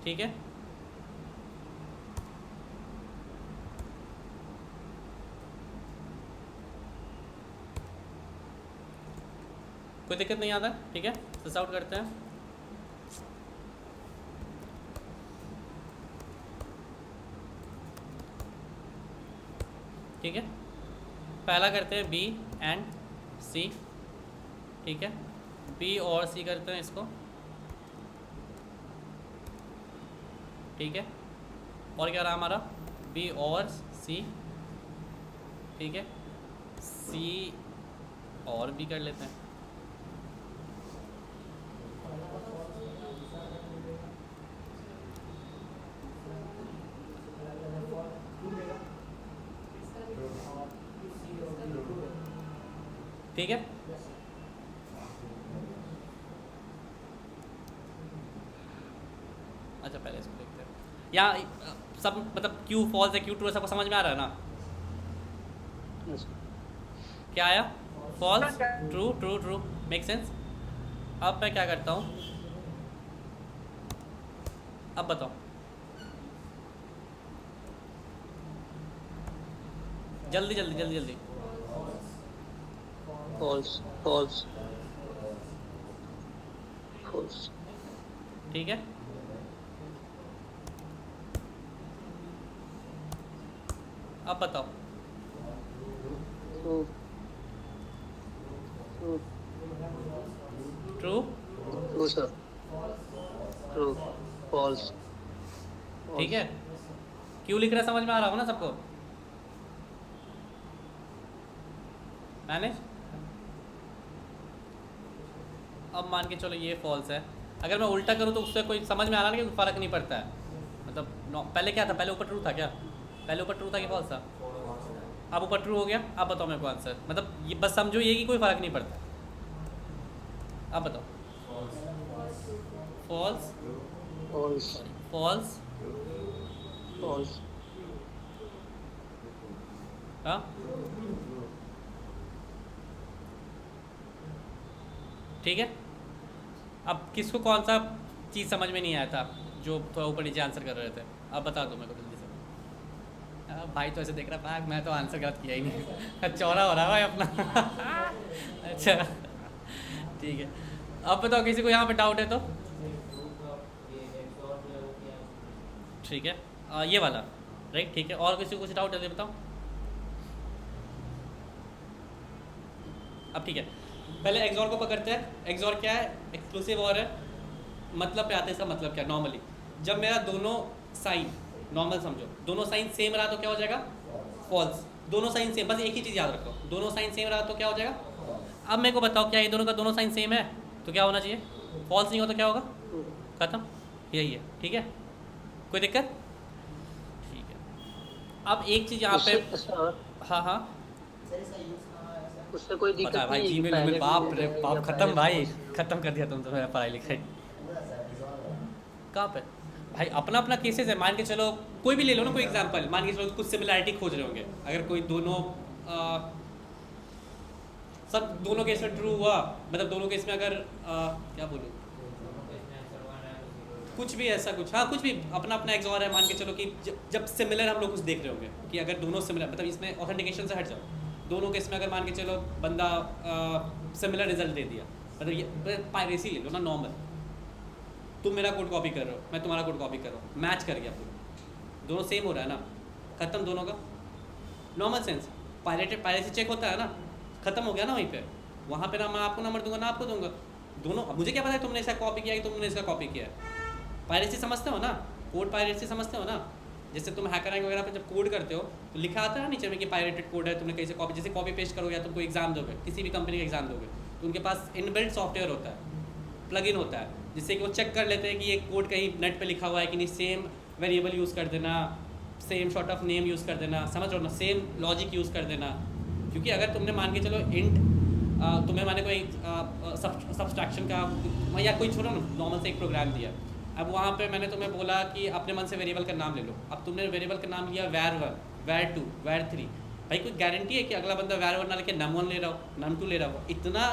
ठीक है। कोई दिक्कत नहीं आता, ठीक है। सस आउट करते हैं। ठीक है, पहला करते हैं B एंड C, ठीक है। B और C करते हैं इसको, ठीक है। और क्या रहा हमारा? B और C, ठीक है। C और B कर लेते हैं, ठीक है। अच्छा पहले इसको देखते हैं। यहाँ सब मतलब क्यू फॉल्स है, क्यू ट्रू है, सबको समझ में आ रहा है ना? Yes. क्या आया? False, true, true, true, make sense. अब मैं क्या करता हूँ, अब बताओ। जल्दी जल्दी जल्दी जल्दी। False. False. False. ठीक है, अब बताओ। True. True. True, True, sir. True. False. ठीक है। क्यों लिख रहा है समझ में आ रहा होगा ना सबको? मैनेज। अब मान के चलो ये फॉल्स है, अगर मैं उल्टा करूँ तो उससे कोई समझ में आ रहा है कि कोई फ़र्क नहीं पड़ता है। मतलब पहले क्या था, पहले ऊपर ट्रू था क्या? पहले ऊपर ट्रू था कि फॉल्स था? अब ऊपर ट्रू हो गया। अब बताओ मेरे को आंसर, मतलब ये बस समझो ये कि कोई फ़र्क नहीं पड़ता। अब बताओ। False, False. False, False. हाँ ठीक है। अब किसको कौन सा चीज़ समझ में नहीं आया था जो थोड़ा ऊपर नीचे आंसर कर रहे थे? अब बता दो मेरे को जल्दी से। भाई तो ऐसे देख रहा था, मैं तो आंसर गलत किया ही नहीं। चौरा हो रहा है भाई अपना। अच्छा ठीक है, अब बताओ किसी को यहाँ पे डाउट है तो? ठीक है, ये वाला राइट, ठीक है। और किसी को कुछ डाउट है तो बताओ। अब ठीक है, पहले एक्सॉर को पकड़ते हैं। एक्सॉर क्या है? एक्सक्लूसिव और है। मतलब पे आते हैं, इसका मतलब क्या? नॉर्मली जब मेरा दोनों साइन, नॉर्मल समझो, दोनों साइन सेम रहा तो क्या हो जाएगा? फॉल्स। दोनों साइन सेम, बस एक ही चीज़ याद रखो, दोनों साइन सेम रहा तो क्या हो जाएगा? अब मेरे को बताओ, क्या ये दोनों का दोनों साइन सेम है तो क्या होना चाहिए? फॉल्स नहीं हो तो क्या होगा? खत्म, यही है। ठीक है, कोई दिक्कत? ठीक है। अब एक चीज़ यहाँ पे, हाँ हाँ उससे कोई दिक्कत पता है भाई, नहीं है कि जीमेल पहले में बाप true रे है बाप, या खत्म पहले भाई, false। खत्म कर दिया तुम तो मेरा पढ़ाई लिखाई। कहाँ पे भाई? अपना अपना केसेस है। मान के चलो कोई भी ले लो ना, कोई एग्जांपल, मान के चलो कुछ सिमिलैरिटी खोज रहे होंगे। अगर कोई दोनों सब दोनों केस में ट्रू हुआ, मतलब दोनों केस में अगर क्या बोलूँ, कुछ भी ऐसा कुछ, हाँ कुछ भी, अपना अपना एक्सॉर है। मान के चलो कि जब सिमिलर हम लोग कुछ देख रहे होंगे कि अगर दोनों सिमिलर, मतलब इसमें ऑथेंटिकेशन से हट जाओ, दोनों केस में अगर मान के चलो बंदा सिमिलर रिजल्ट दे दिया, मतलब ये पायरेसी ले लो ना, नॉर्मल, तुम मेरा कोड कॉपी कर रहे हो, मैं तुम्हारा कोड कॉपी कर रहा हूँ, मैच कर गया पूरा, दोनों सेम हो रहा है ना, खत्म दोनों का। नॉर्मल सेंस, पायरेसी चेक होता है ना, खत्म हो गया ना वहीं पे। वहाँ पे ना मैं आपको नंबर दूंगा ना आपको दूंगा, दोनों। अब मुझे क्या पता है तुमने इसका कॉपी किया है कि तुमने इसका कॉपी किया है? पायरेसी समझते हो ना, कोड पायरेसी समझते हो ना। जैसे तुम हैकर रैंक वगैरह पे जब कोड करते हो तो लिखा आता है ना नीचे में कि पायरेटेड कोड है, तुमने कहीं से कॉपी, जैसे कॉपी पेस्ट करोगे या तुम कोई एग्जाम दोगे, किसी भी कंपनी का एग्जाम दोगे, तो उनके पास इनबिल्ट सॉफ्टवेयर होता है, प्लगइन होता है, जिससे कि वो चेक कर लेते हैं कि ये कोड कहीं नेट पे लिखा हुआ है कि नहीं, सेम वेरिएबल यूज़ कर देना, same sort of name use कर देना, समझ रहे हो ना, सेम लॉजिक यूज़ कर देना। क्योंकि अगर तुमने मान के चलो इंट, तुम्हें माने कोई सब्सट्रैक्शन का या कोई छोड़ो ना, नॉर्मल से एक प्रोग्राम दिया, अब वहाँ पे मैंने तुम्हें बोला कि अपने मन से वेरिएबल का नाम ले लो। अब तुमने वेरिएबल का नाम लिया var1, var2, var3, भाई कोई गारंटी है कि अगला बंदा var1 ना लेके num1 ले रहा हो, num2 ले रहा हो? इतना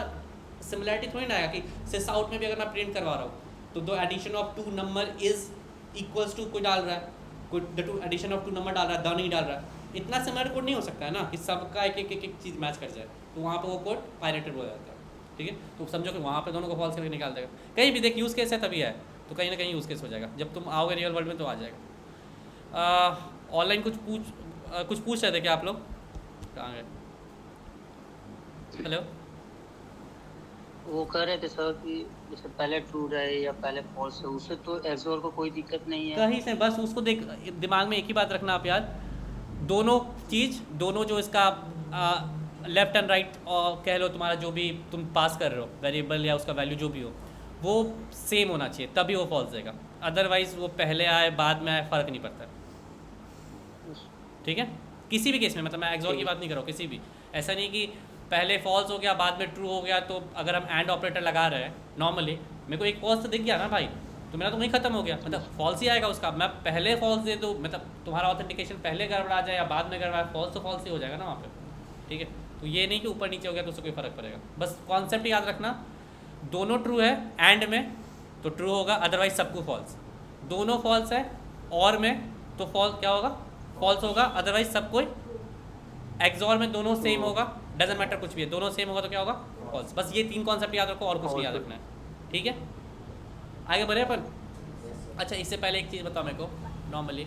सिमिलैरिटी थोड़ी ना आएगा कि सिस आउट में भी अगर मैं प्रिंट करवा रहा हूँ तो the addition of two number is equals to, कोई डाल रहा है, कोई the addition of two number डाल रहा है, द नहीं डाल रहा है। इतना सिमिलर कोड नहीं हो सकता है ना कि सबका एक एक एक चीज़ मैच कर जाए, तो वहाँ पर वो कोड पायरेटेड हो जाता है। ठीक है, तो समझो कि वहाँ पे दोनों को फॉल्स करके निकाल देगा। कहीं भी देख यूज़ केस है तभी है, तो कहीं ना कहीं यूज़ केस हो जाएगा। जब तुम आओगे रियल वर्ल्ड में तो आ जाएगा। ऑनलाइन कुछ पूछ रहे थे क्या आप लोग? कहाँ गए? हेलो, वो कह रहे थे सर कि जैसे पहले ट्रू रहे या पहले फॉल्स है, उससे तो एक्सोर को कोई दिक्कत नहीं है। कहीं से बस उसको देख, दिमाग में एक ही बात रखना आप यार, दोनों चीज़, दोनों जो इसका लेफ्ट एंड राइट और कह लो, तुम्हारा जो भी तुम पास कर रहे हो वेरिएबल या उसका वैल्यू जो भी हो, वो सेम होना चाहिए, तभी वो फॉल्स देगा। अदरवाइज वो पहले आए बाद में आए फ़र्क नहीं पड़ता। ठीक है, किसी भी केस में, मतलब मैं एक्सॉर की बात नहीं कर रहा हूँ, किसी भी, ऐसा नहीं कि पहले फॉल्स हो गया बाद में ट्रू हो गया, तो अगर हम एंड ऑपरेटर लगा रहे हैं नॉर्मली, मेरे को एक फॉल्स तो दिख गया ना भाई, तो मेरा तो वहीं खत्म हो गया, मतलब फॉल्स ही आएगा उसका। मैं पहले फॉल्स दे दूँ, मतलब तुम्हारा ऑथेंटिकेशन पहले गड़बड़ा जाए या बाद में गड़बड़ा, फॉल्स तो फॉल्स ही हो जाएगा ना वहाँ पे, ठीक है। तो ये नहीं कि ऊपर नीचे हो गया तो उससे कोई फ़र्क पड़ेगा, बस कॉन्सेप्ट याद रखना। दोनों ट्रू है एंड में तो ट्रू होगा, अदरवाइज सबको फॉल्स। दोनों फॉल्स है और में तो फॉल्स क्या होगा, फॉल्स होगा, अदरवाइज सब कोई। एक्सॉर में दोनों सेम होगा, डजेंट मैटर कुछ भी है, दोनों सेम होगा तो क्या होगा, फॉल्स। बस ये 3 कॉन्सेप्ट याद रखो और कुछ नहीं याद रखना है, ठीक है। आगे बढ़े अपन। अच्छा इससे पहले एक चीज़ बताओ मेरे को, नॉर्मली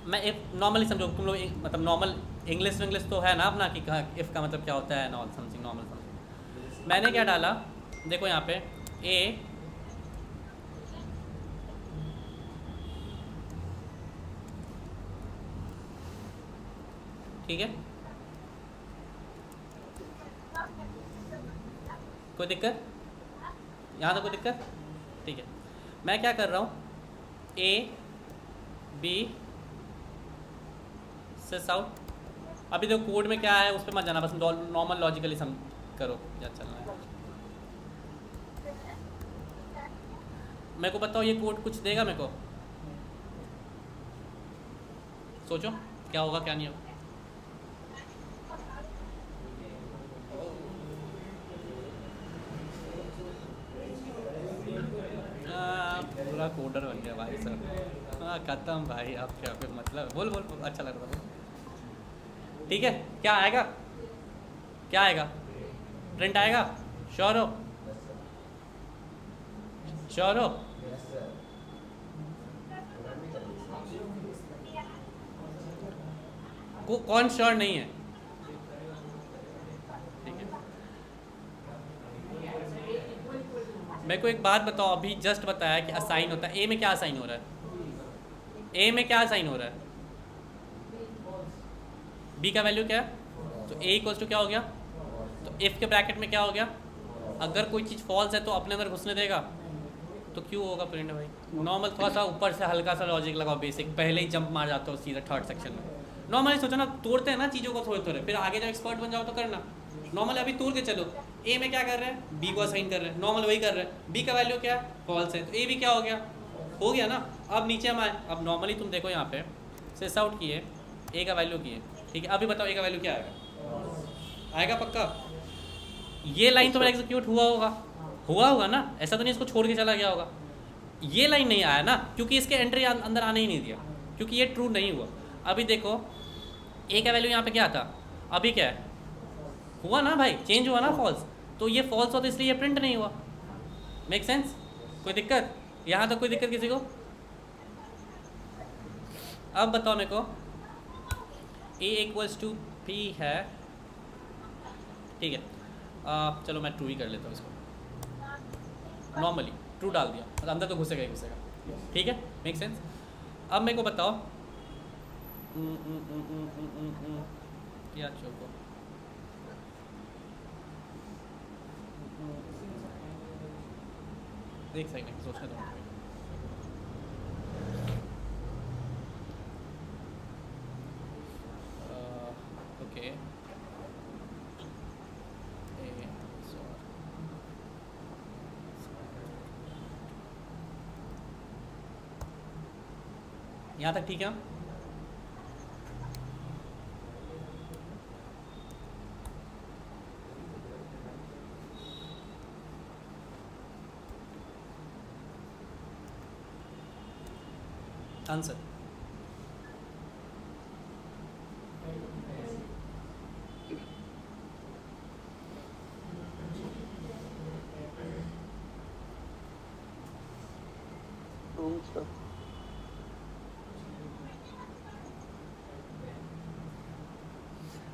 मैं एक नॉर्मली समझो तुम लोग, मतलब नॉर्मल इंग्लिश विंग्लिश तो है ना अपना कि कहाँ इफ़ का मतलब क्या होता है, नॉर्मल समथिंग नॉर्मल समथिंग। मैंने क्या डाला देखो यहाँ पे ए ठीक है, कोई दिक्कत यहाँ तो कोई दिक्कत, ठीक है। मैं क्या कर रहा हूँ ए बी सिस आउट। अभी देखो कोड में क्या है उस पर मत जाना, बस नॉर्मल लॉजिकली सम करो क्या चलना है। मेरे को बताओ ये कोड कुछ देगा मेरे को, सोचो क्या होगा क्या नहीं होगा। पूरा कोडर बन गया भाई सर, हाँ खत्म भाई। आप क्या फिर मतलब बोल बोल, बोल अच्छा लग रहा है, ठीक है। क्या आएगा, क्या आएगा, प्रिंट आएगा, श्योर हो, श्योर हो। कौन श्योर नहीं है, ठीक है। मेरे को एक बात बताओ, अभी जस्ट बताया कि असाइन होता है, ए में क्या असाइन हो रहा है, ए में क्या असाइन हो रहा है, बी का वैल्यू क्या है, तो ए इक्वल्स टू क्या हो गया, तो इफ के ब्रैकेट में क्या हो गया, अगर कोई चीज़ फॉल्स है तो अपने अंदर घुसने देगा, तो क्यों होगा प्रिंट भाई। नॉर्मल थोड़ा सा ऊपर से हल्का सा लॉजिक लगाओ, बेसिक पहले ही जंप मार जाता हो सीधा थर्ड सेक्शन में। नॉर्मली सोचो ना, तोड़ते हैं ना चीज़ों को थोड़े थोड़े, फिर आगे जब एक्सपर्ट बन जाओ तो करना। नॉर्मल अभी तोड़ के चलो, ए में क्या कर रहे हैं, बी को असाइन कर रहे हैं, नॉर्मल वही कर रहे हैं, बी का वैल्यू क्या है, फॉल्स है, तो ए भी क्या हो गया ना। अब नीचे हम आए, अब नॉर्मली तुम देखो यहाँ पे सिस आउट किए, ए का वैल्यू किए, ठीक है। अभी बताओ ए का वैल्यू क्या आएगा, आएगा पक्का। ये लाइन तो मेरा एग्जीक्यूट हुआ होगा ना, ऐसा तो नहीं इसको छोड़ के चला गया होगा। ये लाइन नहीं आया ना, क्योंकि इसके एंट्री अंदर आने ही नहीं दिया, क्योंकि ये ट्रू नहीं हुआ। अभी देखो ए का वैल्यू यहाँ पे क्या था, अभी क्या है, हुआ ना भाई, चेंज हुआ ना फॉल्स, तो ये फॉल्स हुआ तो इसलिए ये प्रिंट नहीं हुआ। मेक सेंस, कोई दिक्कत यहाँ तक, कोई दिक्कत किसी को। अब बताओ मेरे को, ए इक्वल्स टू पी है, ठीक है। चलो मैं ट्रू ही कर लेता हूँ इसको, नॉर्मली ट्रू डाल दिया, मतलब अंदर तो घुसेगा ही घुसेगा, ठीक है। Make sense. अब मेरे को बताओ क्या चोको, एक सेकंड सोचने दो। ओके यहाँ तक ठीक है। आंसर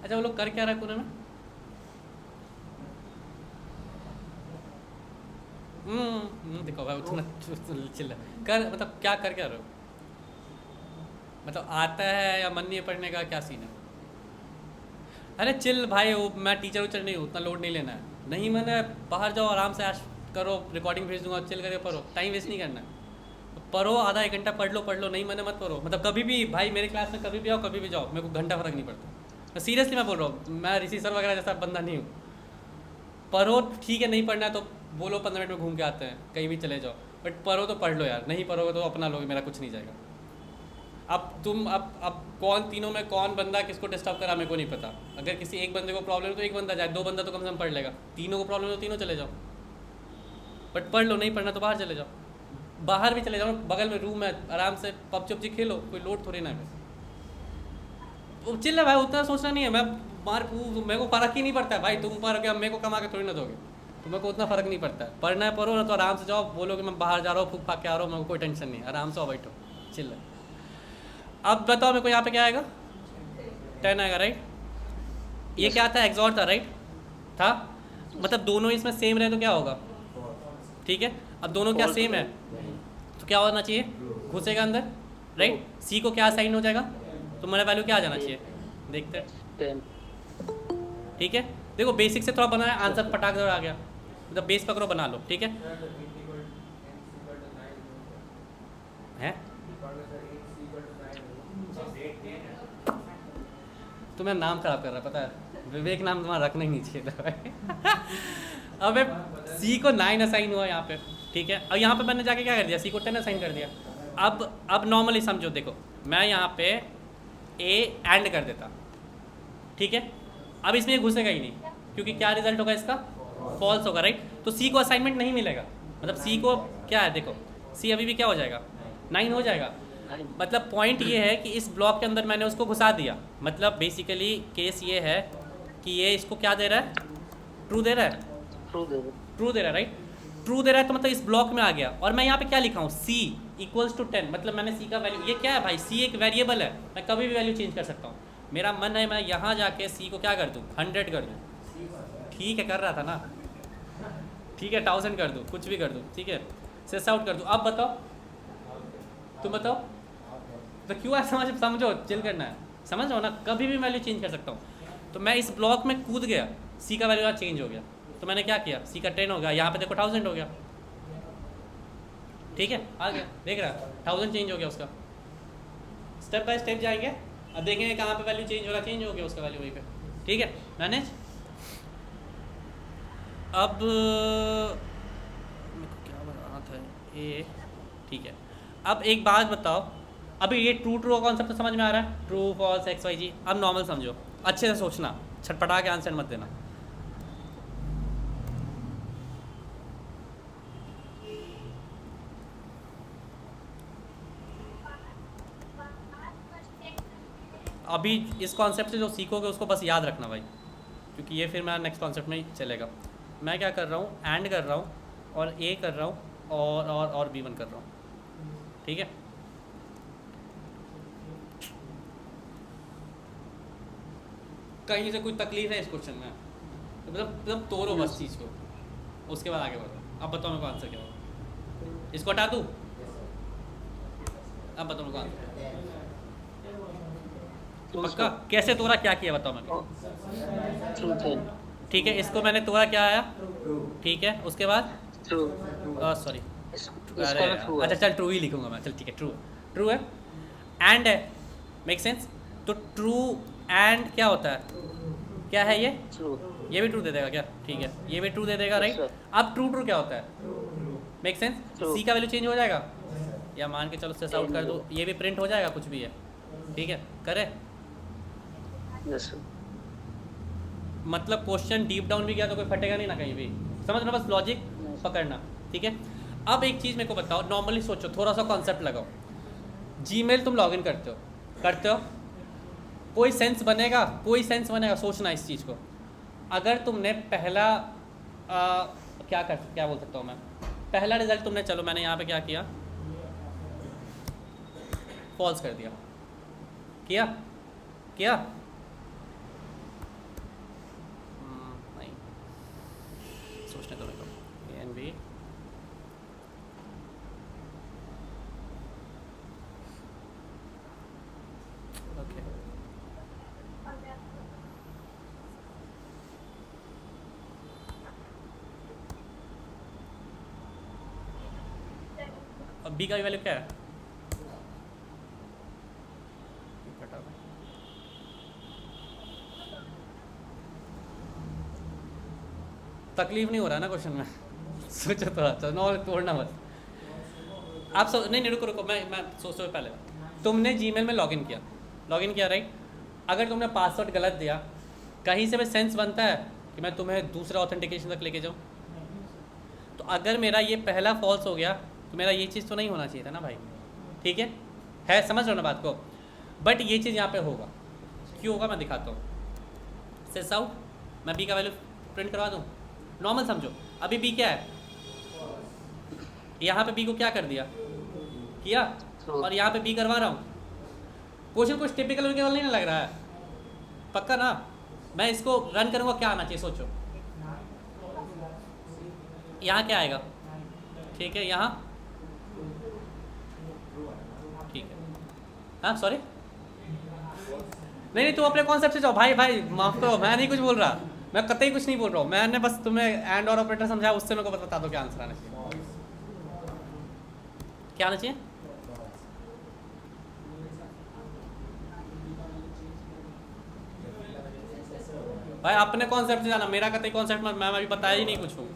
अच्छा, वो लोग कर क्या रहा है पूरे में, देखो भाई उतना चिल्ला कर, मतलब क्या कर क्या रहे हो, मतलब आता है या मन नहीं है पढ़ने का, क्या सीन है। अरे चिल भाई, वो मैं टीचर उचर नहीं हूँ, उतना लोड नहीं लेना है। नहीं मैंने बाहर जाओ आराम से ऐश करो, रिकॉर्डिंग भेज दूंगा, चिल करके पढ़ो, टाइम वेस्ट नहीं करना है। पढ़ो, आधा एक घंटा पढ़ लो, नहीं मैंने मत पढ़ो, मतलब कभी भी भाई मेरे क्लास में कभी भी आओ कभी भी जाओ, मेरे को घंटा फर्क नहीं पड़ता। सीरियसली मैं बोल रहा हूँ, मैं ऋषि सर वगैरह जैसा बंदा नहीं हूँ। पढ़ो ठीक है, नहीं पढ़ना है तो बोलो 15 मिनट में घूम के आते हैं, कहीं भी चले जाओ, बट पढ़ो तो पढ़ लो यार, नहीं पढ़ोगे तो अपना लोगे, मेरा कुछ नहीं जाएगा। अब कौन तीनों में कौन बंदा किसको डिस्टर्ब करा मेरे को नहीं पता। अगर किसी एक बंदे को प्रॉब्लम है तो एक बंदा जाए, 2 बंदा तो कम से कम पढ़ लेगा, तीनों को प्रॉब्लम है तो तीनों चले जाओ, बट पढ़ लो, नहीं पढ़ना तो बाहर चले जाओ, बाहर भी चले जाओ, बगल में रूम है, आराम से पबजी खेलो, कोई लोड थोड़ी ना है। चिल्ला भाई, उतना सोचना नहीं है, मैं मेरे को फ़र्क ही नहीं पड़ता है भाई, तुम पढ़ के मेरे को कमा के थोड़ी ना दोगे, तो मेरे को उतना फ़र्क नहीं पड़ता है। पढ़ना है पढ़ो ना, तो आराम से जाओ, बोलो कि मैं बाहर जा रहा हूँ, फूक फाक के आ रहा हूँ, मेरे को कोई टेंशन नहीं, आराम से आओ, बैठो, चिल्ला। अब बताओ मेरे को यहाँ पे क्या आएगा, 10 आएगा, राइट। ये क्या था, एक्सॉर था, राइट था, मतलब दोनों इसमें सेम रहे तो क्या होगा, ठीक है। अब दोनों क्या सेम है तो क्या होना चाहिए, घुसेगा अंदर, राइट। सी को क्या साइन हो जाएगा, तो मेरा वैल्यू क्या आ जाना चाहिए, देखते हैं, ठीक है। देखो बेसिक से थोड़ा बनाया, आंसर पटाख दर आ गया, मतलब बेस पकड़ो बना लो, ठीक है। हैं तुम्हें नाम खराब कर रहा है, पता है, विवेक नाम तुम्हारा रखना ही नहीं चाहिए था। अब सी को 9 असाइन हुआ यहाँ पे, ठीक है। अब यहाँ पे मैंने जाके क्या कर दिया, सी को 10 असाइन कर दिया। अब नॉर्मली समझो, देखो मैं यहाँ पे ए एंड कर देता, ठीक है। अब इसमें ये घुसेगा ही नहीं, क्योंकि क्या रिजल्ट होगा इसका, फॉल्स होगा, राइट। तो सी को असाइनमेंट नहीं मिलेगा, मतलब सी को क्या है, देखो सी अभी भी क्या हो जाएगा, 9 हो जाएगा। मतलब पॉइंट ये है कि इस ब्लॉक के अंदर मैंने उसको घुसा दिया, मतलब बेसिकली केस ये है कि ये इसको क्या दे रहा है, ट्रू दे रहा है, ट्रू दे रहा है, राइट। ट्रू दे रहा है तो मतलब इस ब्लॉक में आ गया, और मैं यहाँ पे क्या लिखा हूँ, सी इक्वल्स टू 10, मतलब मैंने सी का वैल्यू, ये क्या है भाई, सी एक वेरिएबल है, मैं कभी भी वैल्यू चेंज कर सकता हूँ। मेरा मन है मैं यहाँ जाके सी को क्या कर दूँ, 100 कर दूँ, ठीक है, कर रहा था ना, ठीक है, 1000 कर दूँ, कुछ भी कर दूँ, ठीक है, सेस आउट कर दूँ। अब बताओ, तुम बताओ, तो क्यों है, समझो, चिल करना है, समझ रहा हो ना, कभी भी वैल्यू चेंज कर सकता हूँ। तो मैं इस ब्लॉक में कूद गया, सी का वैल्यू चेंज हो गया, तो मैंने क्या किया, सी का 10 हो गया, यहाँ पे देखो 1000 हो गया, ठीक है, आ गया, देख रहा है 1000 चेंज हो गया उसका। स्टेप बाय स्टेप जाएंगे, अब देखेंगे कहाँ पे वैल्यू चेंज हो रहा, चेंज हो गया उसका वैल्यू वहीं पे, ठीक है, मैनेज। अब मेरे को क्या बताना था, ए, ठीक है। अब एक बात बताओ, अभी ये ट्रू ट्रू का कॉन्सेप्ट समझ में आ रहा है, ट्रू फॉल्स एक्स वाई जी। अब नॉर्मल समझो, अच्छे से सोचना, छटपटा के आंसर मत देना। अभी इस कॉन्सेप्ट से जो सीखोगे उसको बस याद रखना भाई, क्योंकि ये फिर मैं नेक्स्ट कॉन्सेप्ट में ही चलेगा। मैं क्या कर रहा हूँ, एंड कर रहा हूँ और ए कर रहा हूँ और B1 कर रहा हूँ, ठीक है। कहीं से कोई तकलीफ है इस क्वेश्चन में, तो मतलब तोड़ो बस चीज़ को, उसके बाद आगे बढ़ो। अब बताओ मेरे को आंसर क्या होगा, इसको हटा दूँ, अब बताओ मेरे को आंसर पक्का कैसे तोड़ा, क्या किया बताओ मेरे को, ठीक है। इसको मैंने तोड़ा, क्या आया, ठीक है, उसके बाद सॉरी, अच्छा चल ट्रू ही लिखूंगा मैं, चल ठीक है, ट्रू ट्रू है, एंड है, मेक सेंस। तो ट्रू एंड क्या होता है, क्या है ये भी ट्रू दे देगा क्या, ठीक है, ये भी ट्रू दे देगा, राइट। अब ट्रू ट्रू क्या होता है, मेक सेंस, सी का वैल्यू चेंज हो जाएगा, या मान के चलो सेस आउट कर दो, ये भी प्रिंट हो जाएगा, कुछ भी है, ठीक है, करे मतलब क्वेश्चन डीप डाउन भी गया तो कोई फटेगा नहीं ना कहीं भी, समझना, बस लॉजिक पकड़ना, ठीक है। अब एक चीज़ मेरे को बताओ, नॉर्मली सोचो, थोड़ा सा कॉन्सेप्ट लगाओ, जीमेल तुम लॉगिन करते हो, कोई सेंस बनेगा, सोचना इस चीज़ को। अगर तुमने पहला क्या बोल सकता हूँ मैं, पहला रिजल्ट तुमने, चलो मैंने यहाँ पे क्या किया, फॉल्स कर दिया, किया नहीं, सोचने दो मेरे को, ए एंड बी, ओके, अब बी का वैल्यू क्या है, तकलीफ नहीं हो रहा है ना क्वेश्चन में? सोचो थोड़ा सा, नॉलेज तोड़ना मत। आप नहीं रुको रुको, मैं सोचो पहले। तुमने जीमेल में लॉगिन किया राइट? अगर तुमने पासवर्ड गलत दिया, कहीं से भी सेंस बनता है कि मैं तुम्हें दूसरा ऑथेंटिकेशन तक लेके जाऊँ? तो अगर मेरा ये पहला फॉल्स हो गया तो मेरा ये चीज़ तो नहीं होना चाहिए था ना भाई, ठीक है समझ रहे हो ना बात को? बट ये चीज़ यहाँ पे होगा, क्यों होगा मैं दिखाता हूँ। सिस आउट, मैं बी का वैल्यू प्रिंट करवा दूँ, नॉर्मल समझो। अभी बी क्या है, यहाँ पे बी को क्या कर दिया किया, और यहाँ पे बी करवा रहा हूँ। क्वेश्चन कुछ टिपिकल नहीं लग रहा है, पक्का ना? मैं इसको रन करूँगा, क्या आना चाहिए सोचो। यहाँ क्या आएगा, ठीक है, यहाँ ठीक है, हाँ सॉरी नहीं तुम अपने कॉन्सेप्ट से जाओ भाई माफ करो, मैं नहीं कुछ बोल रहा, मैं कतई कुछ नहीं बोल रहा हूँ। मैंने बस तुम्हें एंड और ऑपरेटर समझाया, उससे मेरे को बता दो क्या आंसर आना चाहिए, क्या आना चाहिए। भाई अपने कॉन्सेप्ट से जाना, मेरा कतई कॉन्सेप्ट मैं अभी बताया ही नहीं कुछ हूँ।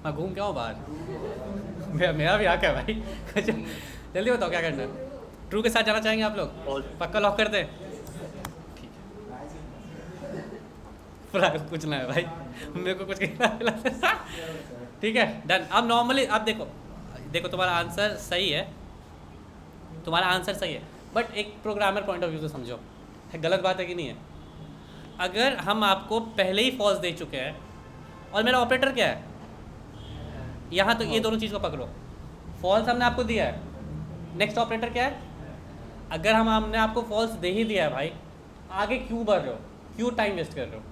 मैं घूम क्या हूँ बाहर, मेरा भी हक है भाई। जल्दी बताओ क्या करना है। ट्रू के साथ जाना चाहेंगे आप लोग? पक्का लॉक कर दें? कुछ ना है भाई, मेरे को कुछ ठीक है डन। अब नॉर्मली अब देखो तुम्हारा आंसर सही है, बट एक प्रोग्रामर पॉइंट ऑफ व्यू से समझो, गलत बात है कि नहीं है? अगर हम आपको पहले ही फॉल्स दे चुके हैं और मेरा ऑपरेटर क्या है यहाँ, तो ये दोनों चीज़ को पकड़ो। फॉल्स हमने आपको दिया है, नेक्स्ट ऑपरेटर क्या है? अगर हमने आपको फॉल्स दे ही दिया है भाई, आगे क्यों बढ़ रहे हो, क्यों टाइम वेस्ट कर रहे हो?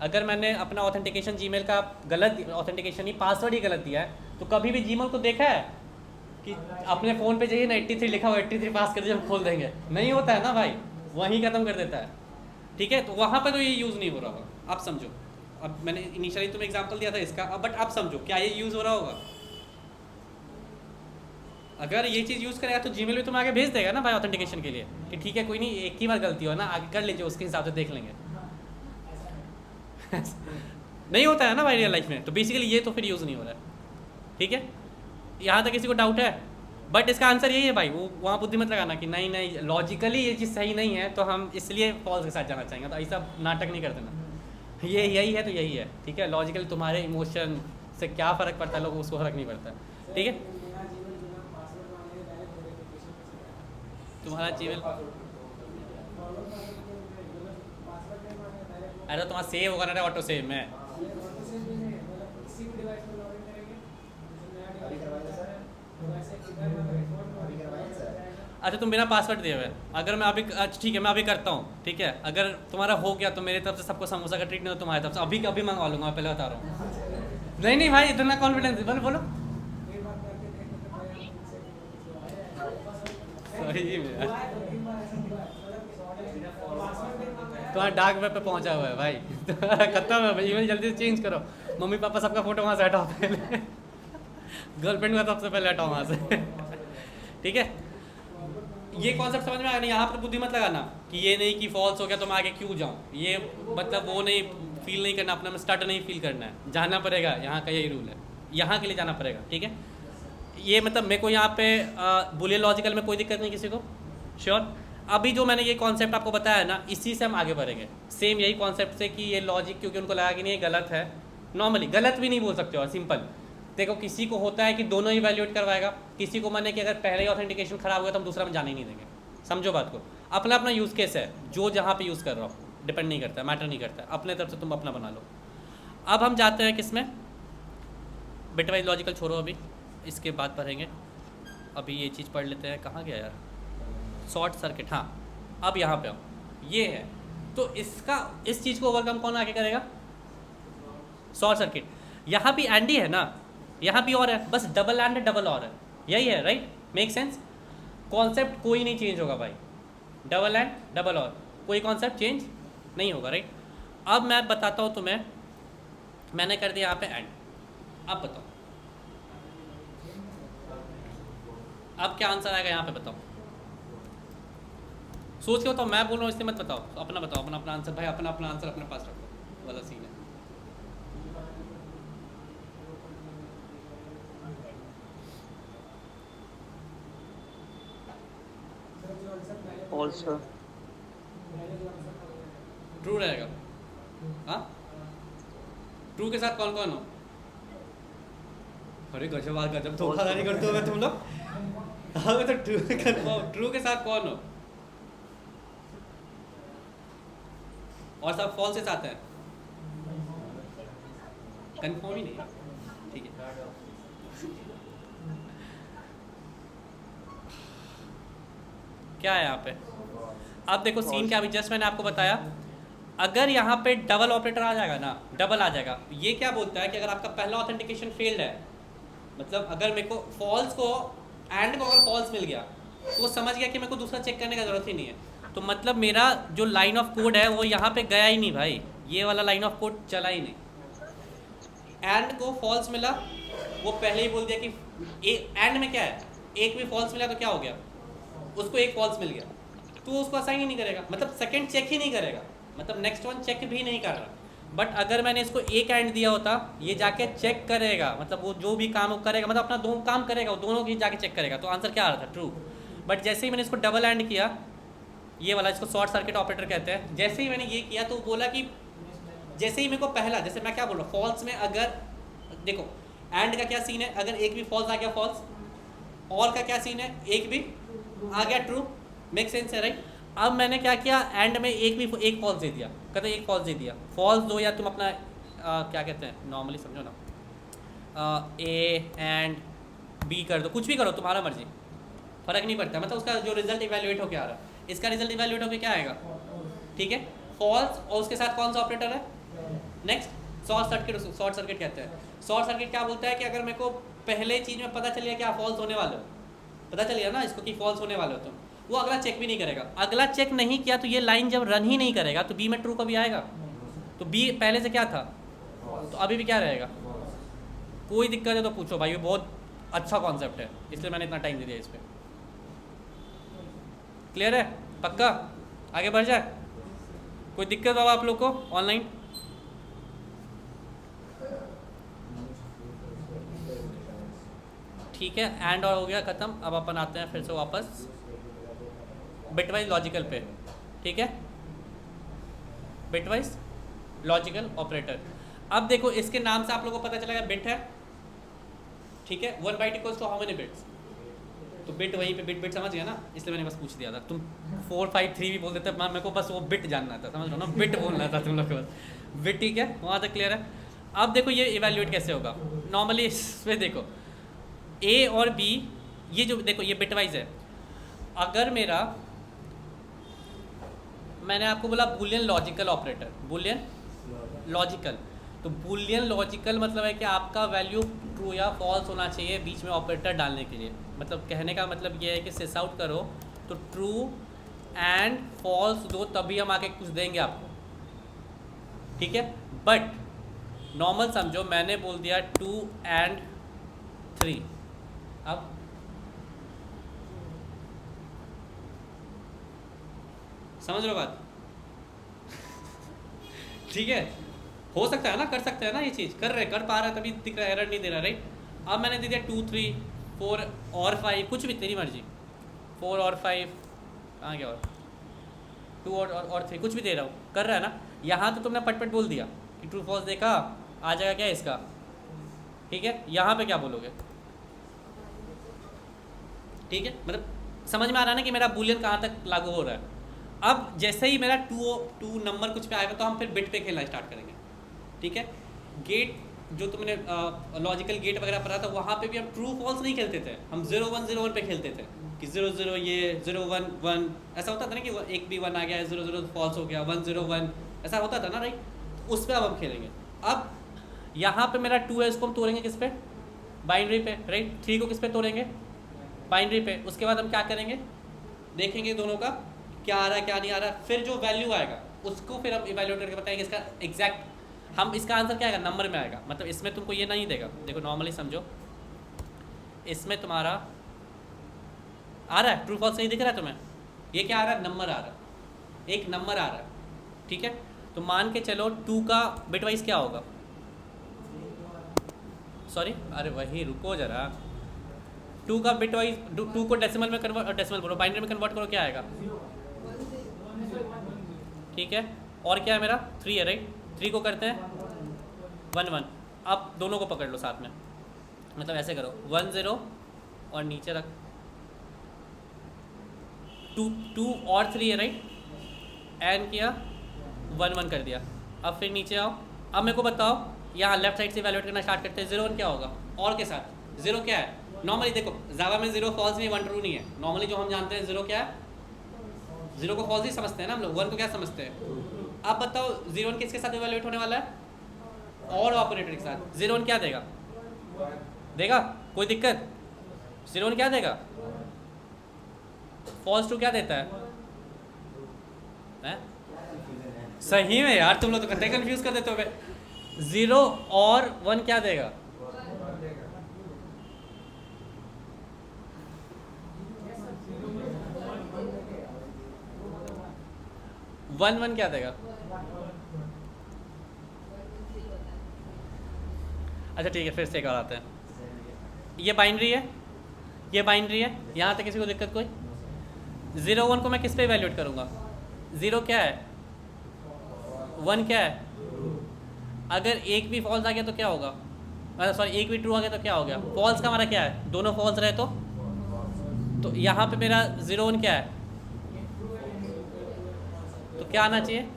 अगर मैंने अपना ऑथेंटिकेशन जीमेल का गलत ऑथेंटिकेशन ही पासवर्ड ही गलत दिया है, तो कभी भी जीमेल को देखा है कि अपने फ़ोन पे जाइए ना 83 लिखा हुआ 83 पास कर दिया हम खोल देंगे? नहीं होता है ना भाई, वहीं ख़त्म कर देता है, ठीक है? तो वहाँ पर तो ये यूज़ नहीं हो रहा होगा, आप समझो। अब मैंने इनिशियली तुम्हें एग्जांपल दिया था इसका, बट आप समझो क्या ये यूज़ हो रहा होगा? अगर ये चीज़ यूज़ करेगा तो जीमेल भी तुम्हें आगे भेज देगा ना भाई ऑथेंटिकेशन के लिए, कि ठीक है कोई नहीं, एक ही बार गलती हो ना, आगे कर लीजिए, उसके हिसाब से देख लेंगे। नहीं होता है ना भाई रियल लाइफ में, तो बेसिकली ये तो फिर यूज़ नहीं हो रहा है, ठीक है? यहाँ तक किसी को डाउट है? बट इसका आंसर यही है भाई, वो वहाँ बुद्धि मत लगाना कि नहीं लॉजिकली ये चीज़ सही नहीं है तो हम इसलिए फॉल्स के साथ जाना चाहेंगे, तो ऐसा नाटक नहीं कर देना। ये यही है तो यही है, ठीक है? लॉजिकली तुम्हारे इमोशन से क्या फ़र्क पड़ता है, लोग उसको फ़र्क नहीं पड़ता, ठीक है? तुम्हारा जीमेल अरे तुम्हारा सेव होगा ना ऑटो सेव में। अच्छा तुम बिना पासवर्ड दिए हुए, अगर मैं अभी अच्छा ठीक है मैं अभी करता हूँ, ठीक है? अगर तुम्हारा हो गया तो मेरी तरफ से सबको समोसा का ट्रीट नहीं हो, तुम्हारी तरफ से अभी मंगवा लूँगा, मैं पहले बता रहा हूँ। नहीं भाई इतना कॉन्फिडेंस, बोलो सही में तुम्हारा डार्क वेब पे पहुंचा हुआ है भाई। खत्म है भाई, ईमेल जल्दी से चेंज करो। मम्मी पापा सबका फोटो वहाँ से हटाओ पहले, गर्लफ्रेंड का सबसे पहले हटाओ वहाँ से, ठीक है? ये कॉन्सेप्ट समझ में आया नहीं? यहाँ पर बुद्धि मत लगाना कि ये नहीं कि फॉल्स हो गया तो मैं आगे क्यों जाऊँ, ये मतलब वो नहीं फील नहीं करना, अपना में स्टार्ट नहीं फील करना है, जाना पड़ेगा, यहाँ का यही रूल है, यहाँ के लिए जाना पड़ेगा, ठीक है? ये मतलब मेरे को यहाँ पे बुलियन लॉजिकल में कोई दिक्कत नहीं किसी को, श्योर? अभी जो मैंने ये कॉन्सेप्ट आपको बताया ना, इसी से हम आगे बढ़ेंगे, सेम यही कॉन्सेप्ट से कि ये लॉजिक क्योंकि उनको लगा कि नहीं ये गलत है, नॉर्मली गलत भी नहीं बोल सकते हो, सिंपल देखो किसी को होता है कि दोनों ही वैल्यूएट करवाएगा, किसी को माने कि अगर पहले ही ऑथेंटिकेशन खराब हुआ तो हम दूसरा में जाने ही नहीं देंगे, समझो बात को। अपना अपना यूज़ केस है, जो जहाँ पे यूज़ कर रहा हो डिपेंड नहीं करता, मैटर नहीं करता, अपने तरफ से तुम अपना बना लो। अब हम जाते हैं किस में, बिटवाइज लॉजिकल छोड़ो अभी, इसके बाद पढ़ेंगे। अभी ये चीज़ पढ़ लेते हैं, कहाँ गया यार, शॉर्ट सर्किट। हाँ अब यहाँ पे आओ, ये है तो इस चीज़ को ओवरकम कौन आगे करेगा? Short circuit. यहाँ भी एंड ही है ना, यहाँ भी और है, बस डबल एंड डबल और है, यही है, राइट? Make sense? कॉन्सेप्ट कोई नहीं चेंज होगा भाई, डबल एंड डबल और, कोई कॉन्सेप्ट चेंज नहीं होगा, राइट। अब मैं बताता हूँ तुम्हें, मैंने कर दिया यहाँ पे एंड, अब बताओ अब क्या आंसर आएगा यहाँ पे, बताओ सोच के बताओ, मैं बोल रहा हूँ इसलिए मत बताओ, अपना बताओ, अपना अपना आंसर भाई, अपना अपना आंसर अपने पास रखो वाला सीन है। False sir. ट्रू रहेगा, हाँ ट्रू के साथ कौन कौन हो? अरे गजब गजब धोखाधड़ी करते हो तुम लोग। हाँ तो ट्रू के साथ कौन हो? और सब फॉल्स के साथ हैं, कंफर्म ही नहीं है, ठीक है। क्या है यहाँ पे, अब देखो सीन क्या, अभी जस्ट मैंने आपको बताया, अगर यहाँ पे डबल ऑपरेटर आ जाएगा ना, डबल आ जाएगा, ये क्या बोलता है कि अगर आपका पहला ऑथेंटिकेशन फेल्ड है, मतलब अगर मेरे को फॉल्स को एंड को अगर फॉल्स मिल गया तो वो समझ गया कि मेरे को दूसरा चेक करने का जरूरत ही नहीं है, तो मतलब मेरा जो लाइन ऑफ कोड है वो यहाँ पे गया ही नहीं भाई, ये वाला लाइन ऑफ कोड चला ही नहीं। एंड को फॉल्स मिला, वो पहले ही बोल दिया कि एंड में क्या है, एक भी फॉल्स मिला तो क्या हो गया, उसको एक फॉल्स मिल गया, तो उसको असाइन ही नहीं करेगा, मतलब सेकंड चेक ही नहीं करेगा, मतलब नेक्स्ट वन चेक भी नहीं कर रहा। बट अगर मैंने इसको एक एंड दिया होता, ये जाके चेक करेगा, मतलब वो जो भी काम करेगा, मतलब अपना दो काम करेगा, वो दोनों की जाके चेक करेगा, तो आंसर क्या आ रहा था, ट्रू। बट जैसे ही मैंने इसको डबल एंड किया, ये वाला इसको शॉर्ट सर्किट ऑपरेटर कहते हैं, जैसे ही मैंने ये किया तो बोला कि जैसे ही मेरे को पहला, जैसे मैं क्या बोल रहा हूँ, फॉल्स में अगर देखो एंड का क्या सीन है, अगर एक भी फॉल्स आ गया फॉल्स, और का क्या सीन है, एक भी आ गया ट्रू, मेक सेंस है राइट। अब मैंने क्या किया, एंड में एक फॉल्स दे दिया, कहते एक फॉल्स दे दिया, फॉल्स दो या तुम अपना क्या कहते हैं नॉर्मली समझो ना, ए एंड बी कर दो, कुछ भी करो तुम्हारा मर्जी, फर्क नहीं पड़ता, मतलब उसका जो रिजल्ट इवेल्युएट होकर आ रहा है, इसका रिजल्ट इवेल्युएट होकर क्या आएगा, ठीक है फॉल्स, और उसके साथ कौन सा ऑपरेटर है, नेक्स्ट शॉर्ट सर्किट कहते हैं। शॉर्ट सर्किट क्या बोलता है कि अगर मेरे को पहले चीज़ में पता चल गया कि आप फॉल्स होने वाले हो, पता चल गया ना इसको कि फॉल्स होने वाले हो, तो वो अगला चेक भी नहीं करेगा, अगला चेक नहीं किया तो ये लाइन जब रन ही नहीं करेगा तो बी में ट्रू कभी आएगा, तो बी पहले से क्या था, तो अभी भी क्या रहेगा। कोई दिक्कत है तो पूछो भाई, ये बहुत अच्छा कॉन्सेप्ट है, इसलिए मैंने इतना टाइम दे दिया इस पर। क्लियर है, पक्का, आगे बढ़ जाए, कोई दिक्कत हो आप लोग को ऑनलाइन? ठीक है, एंड और हो गया ख़त्म। अब अपन आते हैं फिर से वापस बिटवाइज लॉजिकल पे, ठीक है, बिटवाइज लॉजिकल ऑपरेटर। अब देखो इसके नाम से आप लोगों को पता चलेगा बिट है, ठीक है, 1 byte equals to how many bits, तो बिट वहीं पे बिट समझ गया ना, इसलिए मैंने बस पूछ दिया था, तुम 4 5 3 भी बोल देते, मेरे को बस वो बिट जानना था, समझ लो ना, बिट बोलना था तुम लोग को बस, बिट, ठीक है, वहाँ तक क्लियर है। अब देखो ये इवेल्युएट कैसे होगा, नॉर्मली इसमें देखो ए और बी, ये जो देखो ये बिटवाइज है, अगर मेरा, मैंने आपको बोला Boolean logical operator, Boolean logical, तो बूलियन लॉजिकल मतलब है कि आपका वैल्यू ट्रू या फॉल्स होना चाहिए बीच में ऑपरेटर डालने के लिए, मतलब कहने का मतलब ये है कि सिस आउट करो तो ट्रू एंड फॉल्स दो, तभी हम आके कुछ देंगे आपको, ठीक है। बट नॉर्मल समझो, मैंने बोल दिया 2 एंड 3, अब समझ लो बात ठीक है, हो सकता है ना, कर सकते हैं ना, ये चीज़ कर पा रहा है तभी दिख रहा है, एरर नहीं दे रहा, राइट। अब मैंने दे दिया 2 3 4 और 5, कुछ भी तेरी मर्जी, 4 और 5 कहाँ गया, और 2 और 3 कुछ भी दे रहा हूँ, कर रहा है ना। यहाँ तो तुमने पटपट बोल दिया कि ट्रू फॉल्स देखा, आ जाएगा क्या इसका, ठीक है। यहाँ पे क्या बोलोगे, ठीक है, मतलब समझ में आ रहा है ना कि मेरा बूलियन कहाँ तक लागू हो रहा है। अब जैसे ही मेरा 2 नंबर कुछ पे आएगा तो हम फिर बिट पे खेलना स्टार्ट करेंगे, ठीक है। गेट जो तुमने लॉजिकल गेट वगैरह पढ़ा था, वहाँ पे भी हम ट्रू फॉल्स नहीं खेलते थे, हम 0 1 0 1 पे खेलते थे कि 0 0 ये 0 1 1, ऐसा होता था ना कि एक भी 1 आ गया, 0 0 फॉल्स हो गया, 1 0 1, ऐसा होता था ना, राइट। उस पर अब हम खेलेंगे। अब यहाँ पे मेरा 2 है, इसको हम तोड़ेंगे किस पे, बाइनरी पे, राइट। 3 को किस पे तोड़ेंगे, बाइनरी पे। उसके बाद हम क्या करेंगे, देखेंगे दोनों का क्या आ रहा है क्या नहीं आ रहा है, फिर जो वैल्यू आएगा उसको फिर हम इवेल्यूएट करके बताएंगे इसका एग्जैक्ट। हम इसका आंसर क्या आएगा, नंबर में आएगा। मतलब इसमें तुमको ये नहीं देगा, देखो नॉर्मली समझो, इसमें तुम्हारा आ रहा है ट्रू फॉल्स नहीं दिख रहा है तुम्हें, ये क्या आ रहा है, नंबर आ रहा है, एक नंबर आ रहा है, ठीक है। तो मान के चलो 2 का बिटवाइज क्या होगा, सॉरी अरे वही रुको जरा, 2 का बिटवाइज 2 को डेसिमल में कन्वर्ट, डेसिमल बोलो बाइनरी में कन्वर्ट करो, क्या आएगा, ठीक है। और क्या है मेरा 3 है राइट, 3 को करते हैं 1 1। अब दोनों को पकड़ लो साथ में, मतलब ऐसे करो 1 0 और नीचे रख 2 और 3 है राइट, एंड किया 1 1 कर दिया। अब फिर नीचे आओ, अब मेरे को बताओ यहाँ लेफ्ट साइड से वैल्यूएट करना स्टार्ट करते हैं, 0 1 क्या होगा, और के साथ 0 क्या है, नॉर्मली देखो जावा में 0 फॉल्स नहीं 1 ट्रू नहीं है, नॉर्मली जो हम जानते हैं 0 क्या है, 0 को फॉल्स ही समझते हैं ना हम लोग, 1 को क्या समझते हैं। अब बताओ 0 1 किसके साथ इवैल्यूएट होने वाला है, और ऑपरेटर के साथ। 0 1 क्या देगा, देगा कोई दिक्कत, 0 1 क्या देगा, फॉल्स ट्रू क्या देता है? सही में यार तुम लोग तो कतई कंफ्यूज कर देते हो। 0 और 1 क्या देगा, वन वन क्या देगा, अच्छा ठीक है फिर से एक और आते हैं, ये बाइनरी है, ये बाइनरी है, यहाँ तक किसी को दिक्कत कोई। 0 1 को मैं किस पे इवैल्यूएट करूँगा, 0 क्या है, 1 क्या है, अगर एक भी फॉल्स आ गया तो क्या होगा, सॉरी एक भी ट्रू आ गया तो क्या हो गया, फॉल्स का हमारा क्या है, दोनों फॉल्स रहे तो यहाँ पे मेरा 0 1 क्या है, तो क्या आना चाहिए,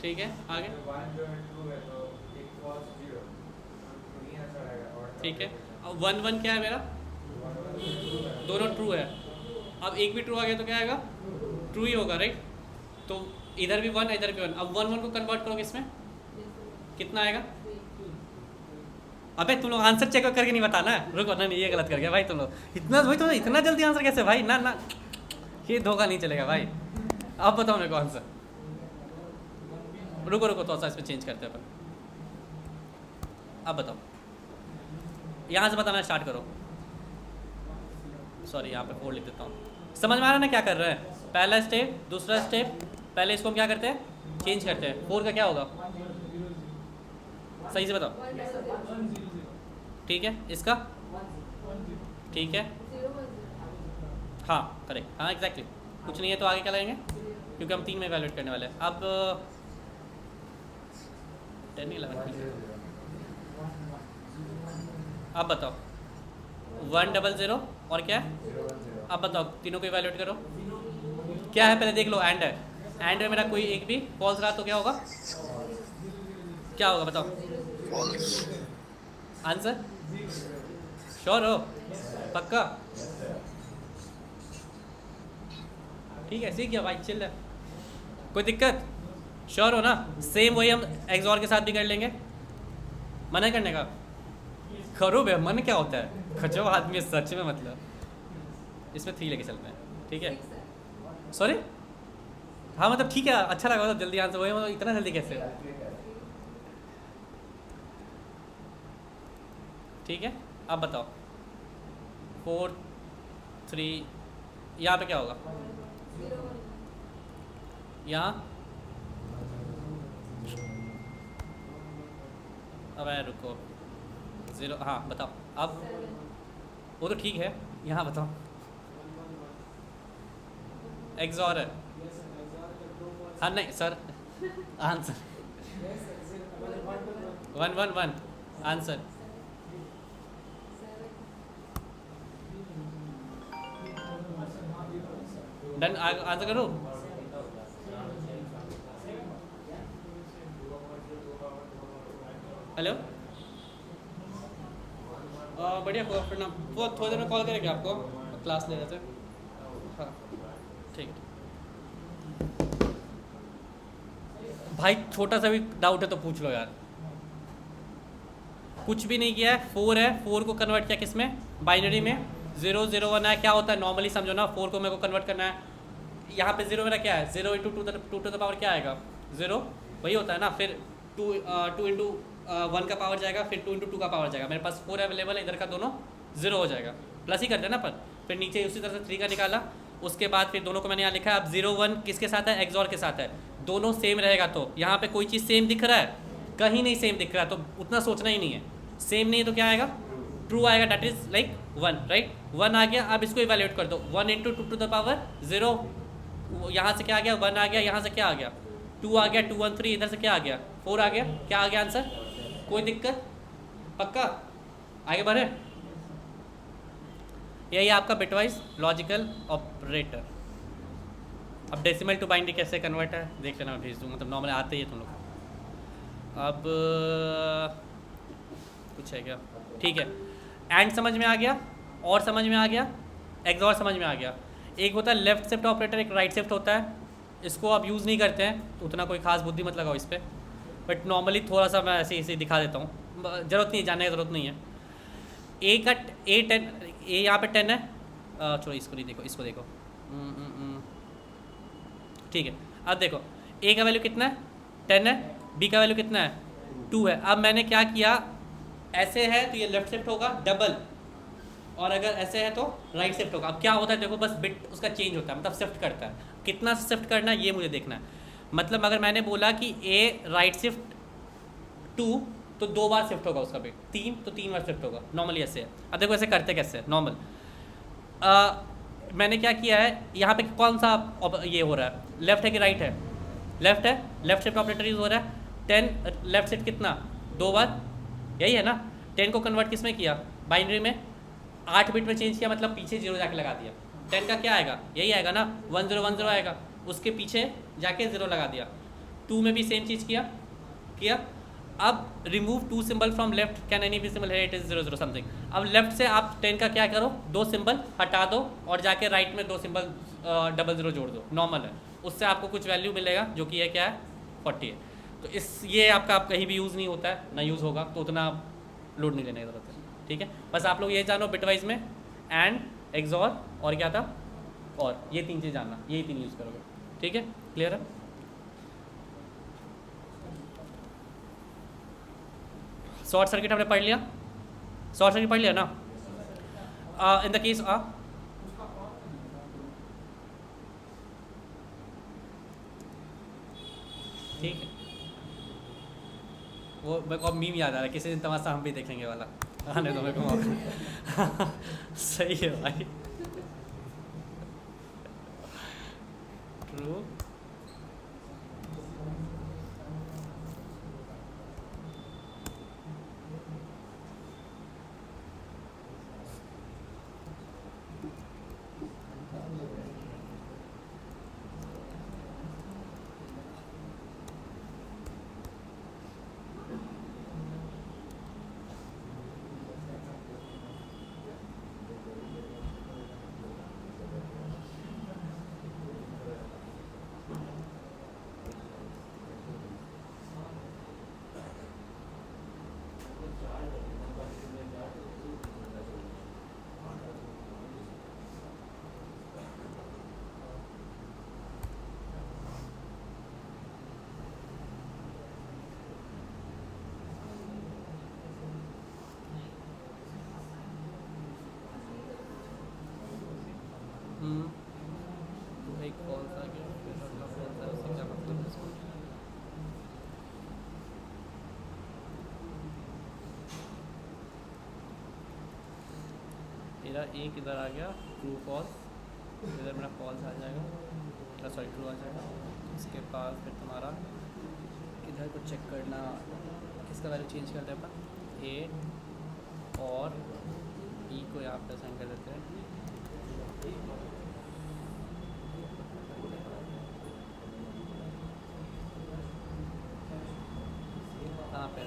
ठीक है आगे, ठीक है। अब 1 1 क्या है मेरा, दोनों ट्रू है, अब एक भी ट्रू आ गया तो क्या आएगा, ट्रू ही होगा राइट, तो इधर भी 1 इधर भी 1। अब 1 1 को कन्वर्ट करोगे इसमें कितना आएगा, अबे तुम लोग आंसर चेक करके नहीं बताना है, रुको ना नहीं ये गलत कर गया भाई तुम लोग, इतना भाई तुम इतना जल्दी आंसर कैसे भाई, ना ना ये धोखा नहीं चलेगा भाई। अब बताओ मेरे को आंसर, रुको रुको थोड़ा सा इसमें चेंज करते हैं अपन, अब बताओ यहाँ से बताना स्टार्ट करो, सॉरी यहाँ पे 4 लिख देता हूँ, समझ में आ रहा है ना क्या कर रहे हैं, पहला स्टेप दूसरा स्टेप, पहले इसको हम क्या करते हैं चेंज करते हैं, 4 का क्या होगा, सही से बताओ, ठीक है इसका, ठीक है हाँ करेक्ट, हाँ एग्जैक्टली, कुछ नहीं है तो आगे क्या लगेंगे, क्योंकि हम 3 में वैल्यूएट करने वाले हैं। अब 10 11 अब बताओ 1 0 0 और क्या है, अब बताओ तीनों को इवैल्यूएट करो, क्या है पहले देख लो, एंड है, एंड में मेरा कोई एक भी फॉल्स रहा तो क्या होगा, क्या होगा बताओ, आंसर श्योर हो, पक्का, ठीक है सीख गया भाई, चिल है, कोई दिक्कत, श्योर हो ना। सेम वही हम एक्सॉर के साथ भी कर लेंगे, मना करने का, करो बे, मन क्या होता है, खचो आदमी सच में, मतलब इसमें 3 लेके चलते हैं, ठीक है, सॉरी हाँ मतलब ठीक है, अच्छा लगा मतलब जल्दी आंसर, वही मतलब इतना जल्दी कैसे, ठीक है। अब बताओ 4 3 यहाँ पे क्या होगा, यहाँ अब रुको 0 हाँ बताओ, अब वो तो ठीक है, यहाँ बताओ एक्सॉर है, हाँ नहीं sir answer 1 1 1 answer, done answer करो, हेलो बढ़िया प्रणाम, वो थोड़ी देर में कॉल करेंगे आपको, क्लास ले रहे थे, हाँ ठीक भाई, छोटा सा भी डाउट है तो पूछ लो यार। कुछ भी नहीं किया है, 4 है, 4 को कन्वर्ट किया किस में, बाइनरी में, 0 0 1 है। क्या होता है नॉर्मली समझो ना, 4 को मेरे को कन्वर्ट करना है, यहाँ पे 0 मेरा क्या है, 0 into two to the power क्या आएगा, 0 वही होता है ना, फिर 2 इंटू 1 का पावर जाएगा, फिर 2 इंटू 2 का पावर जाएगा, मेरे पास 4 अवेलेबल है, इधर का दोनों 0 हो जाएगा, प्लस ही करते हैं ना अपन, फिर नीचे उसी तरह से 3 का निकाला, उसके बाद फिर दोनों को मैंने यहाँ लिखा है। अब 0 1 किसके साथ है, एक्सॉर के साथ है, दोनों सेम रहेगा, तो यहाँ पे कोई चीज़ सेम दिख रहा है, कहीं नहीं सेम दिख रहा है, तो उतना सोचना ही नहीं है, सेम नहीं है तो क्या आएगा, ट्रू आएगा, डैट इज लाइक 1, राइट, 1 आ गया। अब इसको इवैल्यूएट कर दो, 1 into two to the power 0, यहाँ से क्या आ गया, 1 आ गया, यहाँ से क्या आ गया, 2 आ गया, 2 1 3, इधर से क्या आ गया, 4 आ गया, क्या आ गया आंसर, कोई दिक्कत, पक्का, आगे बढ़े। यही आपका बिटवाइज लॉजिकल ऑपरेटर। अब डेसिमल टू बाइनरी कैसे कन्वर्ट है देख लेना, मैं भेज दूँगा, मतलब नॉर्मल आते ही है तुम लोग। अब कुछ है क्या, ठीक है, एंड समझ में आ गया, और समझ में आ गया, एक्सॉर समझ में आ गया। एक होता है लेफ्ट शिफ्ट ऑपरेटर, एक राइट शिफ्ट होता है, इसको आप यूज़ नहीं करते हैं तो उतना कोई खास बुद्धि मत लगाओ इस पर, बट नॉर्मली थोड़ा सा मैं ऐसे दिखा देता हूँ, ज़रूरत नहीं है, जानने की ज़रूरत नहीं है। ए का A10, ए यहाँ पे 10 है, चलो इसको नहीं देखो, इसको देखो, ठीक है। अब देखो ए का वैल्यू कितना है, 10 है, बी का वैल्यू कितना है, 2 है। अब मैंने क्या किया, ऐसे है तो ये लेफ्ट शिफ्ट होगा डबल, और अगर ऐसे है तो राइट शिफ्ट होगा। अब क्या होता है देखो, बस बिट उसका चेंज होता है, मतलब शिफ्ट करता है, कितना शिफ्ट करना है ये मुझे देखना है। मतलब अगर मैंने बोला कि ए राइट शिफ्ट 2 तो 2 बार शिफ्ट होगा उसका बिट, 3 तो 3 बार शिफ्ट होगा, नॉर्मली ऐसे है। अब देखो ऐसे करते कैसे नॉर्मल, मैंने क्या किया है, यहाँ पे कौन सा ये हो रहा है, लेफ्ट है कि राइट है, लेफ्ट है, लेफ्ट शिफ्ट ऑपरेटर यूज हो रहा है। 10 लेफ्ट शिफ्ट कितना, 2 बार, यही है ना। 10 को कन्वर्ट किस में किया, बाइनरी में, 8 बिट में चेंज किया, मतलब पीछे 0 जाके लगा दिया। 10 का क्या आएगा, यही आएगा ना, 1 0 1 0 आएगा, उसके पीछे जाके 0 लगा दिया। 2 में भी सेम चीज़ किया। अब remove 2 symbol from left, can any be symbol, it is 0 0 something. अब लेफ्ट से आप 10 का क्या करो, 2 सिंबल हटा दो और जाके राइट में 2 सिंबल डबल 0 जोड़ दो, नॉर्मल है, उससे आपको कुछ वैल्यू मिलेगा जो कि है क्या है, 40 है। तो ये आपका आप कहीं भी यूज़ नहीं होता है ना, यूज़ होगा तो उतना लोड नहीं लेने की ज़रूरत है, ठीक है। बस आप लोग ये जानो बिटवाइज में एंड, एक्सॉर और क्या था, और ये 3 चीज़ जानना, यही 3 यूज़ करोगे, ठीक है, क्लियर है। शॉर्ट सर्किट हमने पढ़ लिया, शॉर्ट सर्किट पढ़ लिया ना। इन द केस ठीक है, वो मेरे को मीम याद आ रहा है, किसी दिन तमाशा हम भी देखेंगे वाला, आने दो मेरे को सही है भाई, ट्रू। एक फॉल्स आ गया, फिर अगला फॉल्स है, उससे क्या मतलब है इसको, मेरा एक इधर आ गया ट्रू फॉल्स, इधर मेरा फॉल्स आ जाएगा, सॉरी ट्रू आ जाएगा। इसके बाद फिर तुम्हारा इधर को चेक करना, किसका वैल्यू चेंज करते हैं अपन, ए और ई को यहाँ पे असाइन कर देते हैं। कहाँ पे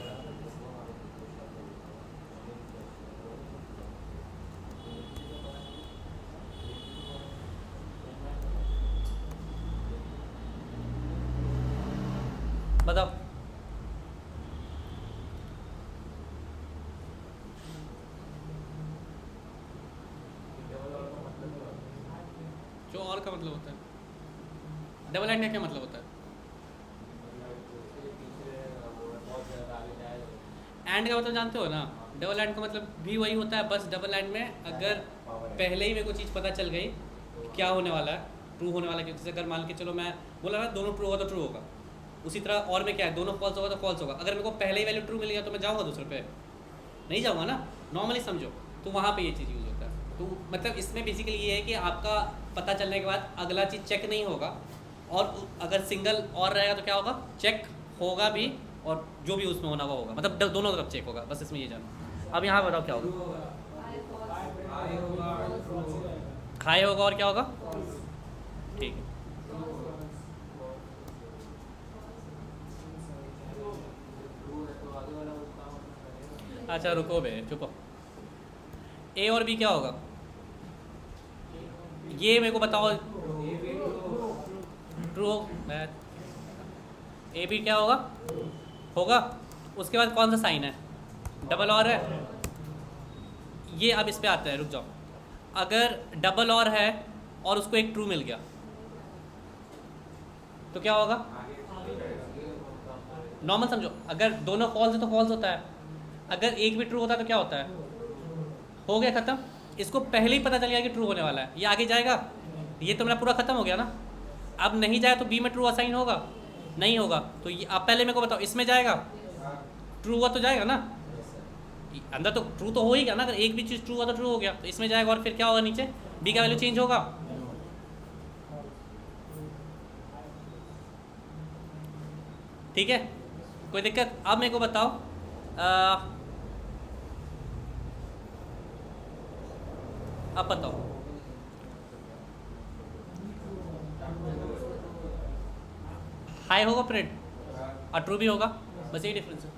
बताओ, और का मतलब होता है? डबल एंड का क्या मतलब होता है? एंड का मतलब जानते हो ना? डबल एंड का मतलब भी वही होता है, बस डबल एंड में अगर पहले ही मेरे को चीज़ पता चल गई क्या होने वाला है, ट्रू होने वाला है, जैसे अगर मान के चलो मैं बोला ना दोनों ट्रू होगा तो ट्रू होगा, उसी तरह और में क्या है, दोनों फॉल्स होगा तो फॉल्स होगा। अगर मेरे को पहले ही वैल्यू ट्रू मिल गया तो मैं जाऊँगा दूसरे पे? नहीं जाऊँगा ना, नॉर्मली समझो। तो वहाँ पे ये चीज़ यूज़ होता है। तो मतलब इसमें बेसिकली ये है कि आपका पता चलने के बाद अगला चीज़ चेक नहीं होगा, और अगर सिंगल और रहेगा तो क्या होगा, चेक होगा भी, और जो भी उसमें होना वो होगा, मतलब दोनों तरफ चेक होगा। बस इसमें ये जानो। अब यहाँ बताओ क्या होगा? हाई होगा और क्या होगा? ठीक है। अच्छा रुको बे, चुप। ए और बी क्या होगा? ये मेरे को बताओ। ट्रू। ए बी क्या होगा? होगा। उसके बाद कौन सा साइन है? डबल और है। ये अब इस पे आता है, रुक जाओ। अगर डबल और है और उसको एक ट्रू मिल गया तो क्या होगा? नॉर्मल समझो, अगर दोनों फॉल्स है तो फॉल्स होता है, अगर एक भी ट्रू होता है तो क्या होता है? हो गया खत्म। इसको पहले ही पता चल गया कि ट्रू होने वाला है, ये आगे जाएगा, ये तो मेरा पूरा खत्म हो गया ना। अब नहीं जाए तो बी में ट्रू असाइन होगा, नहीं होगा तो ये आप पहले मेरे को बताओ, इसमें जाएगा? ट्रू हुआ तो जाएगा ना, अंदर तो ट्रू तो हो ही गया ना। अगर एक भी चीज़ ट्रू हुआ तो ट्रू हो गया, तो इसमें जाएगा, और फिर क्या होगा, नीचे बी का वैल्यू चेंज होगा। ठीक है, कोई दिक्कत? अब मेरे को बताओ अब बताओ, हाई होगा प्रिंट और ट्रू भी होगा, बस यही डिफरेंस है।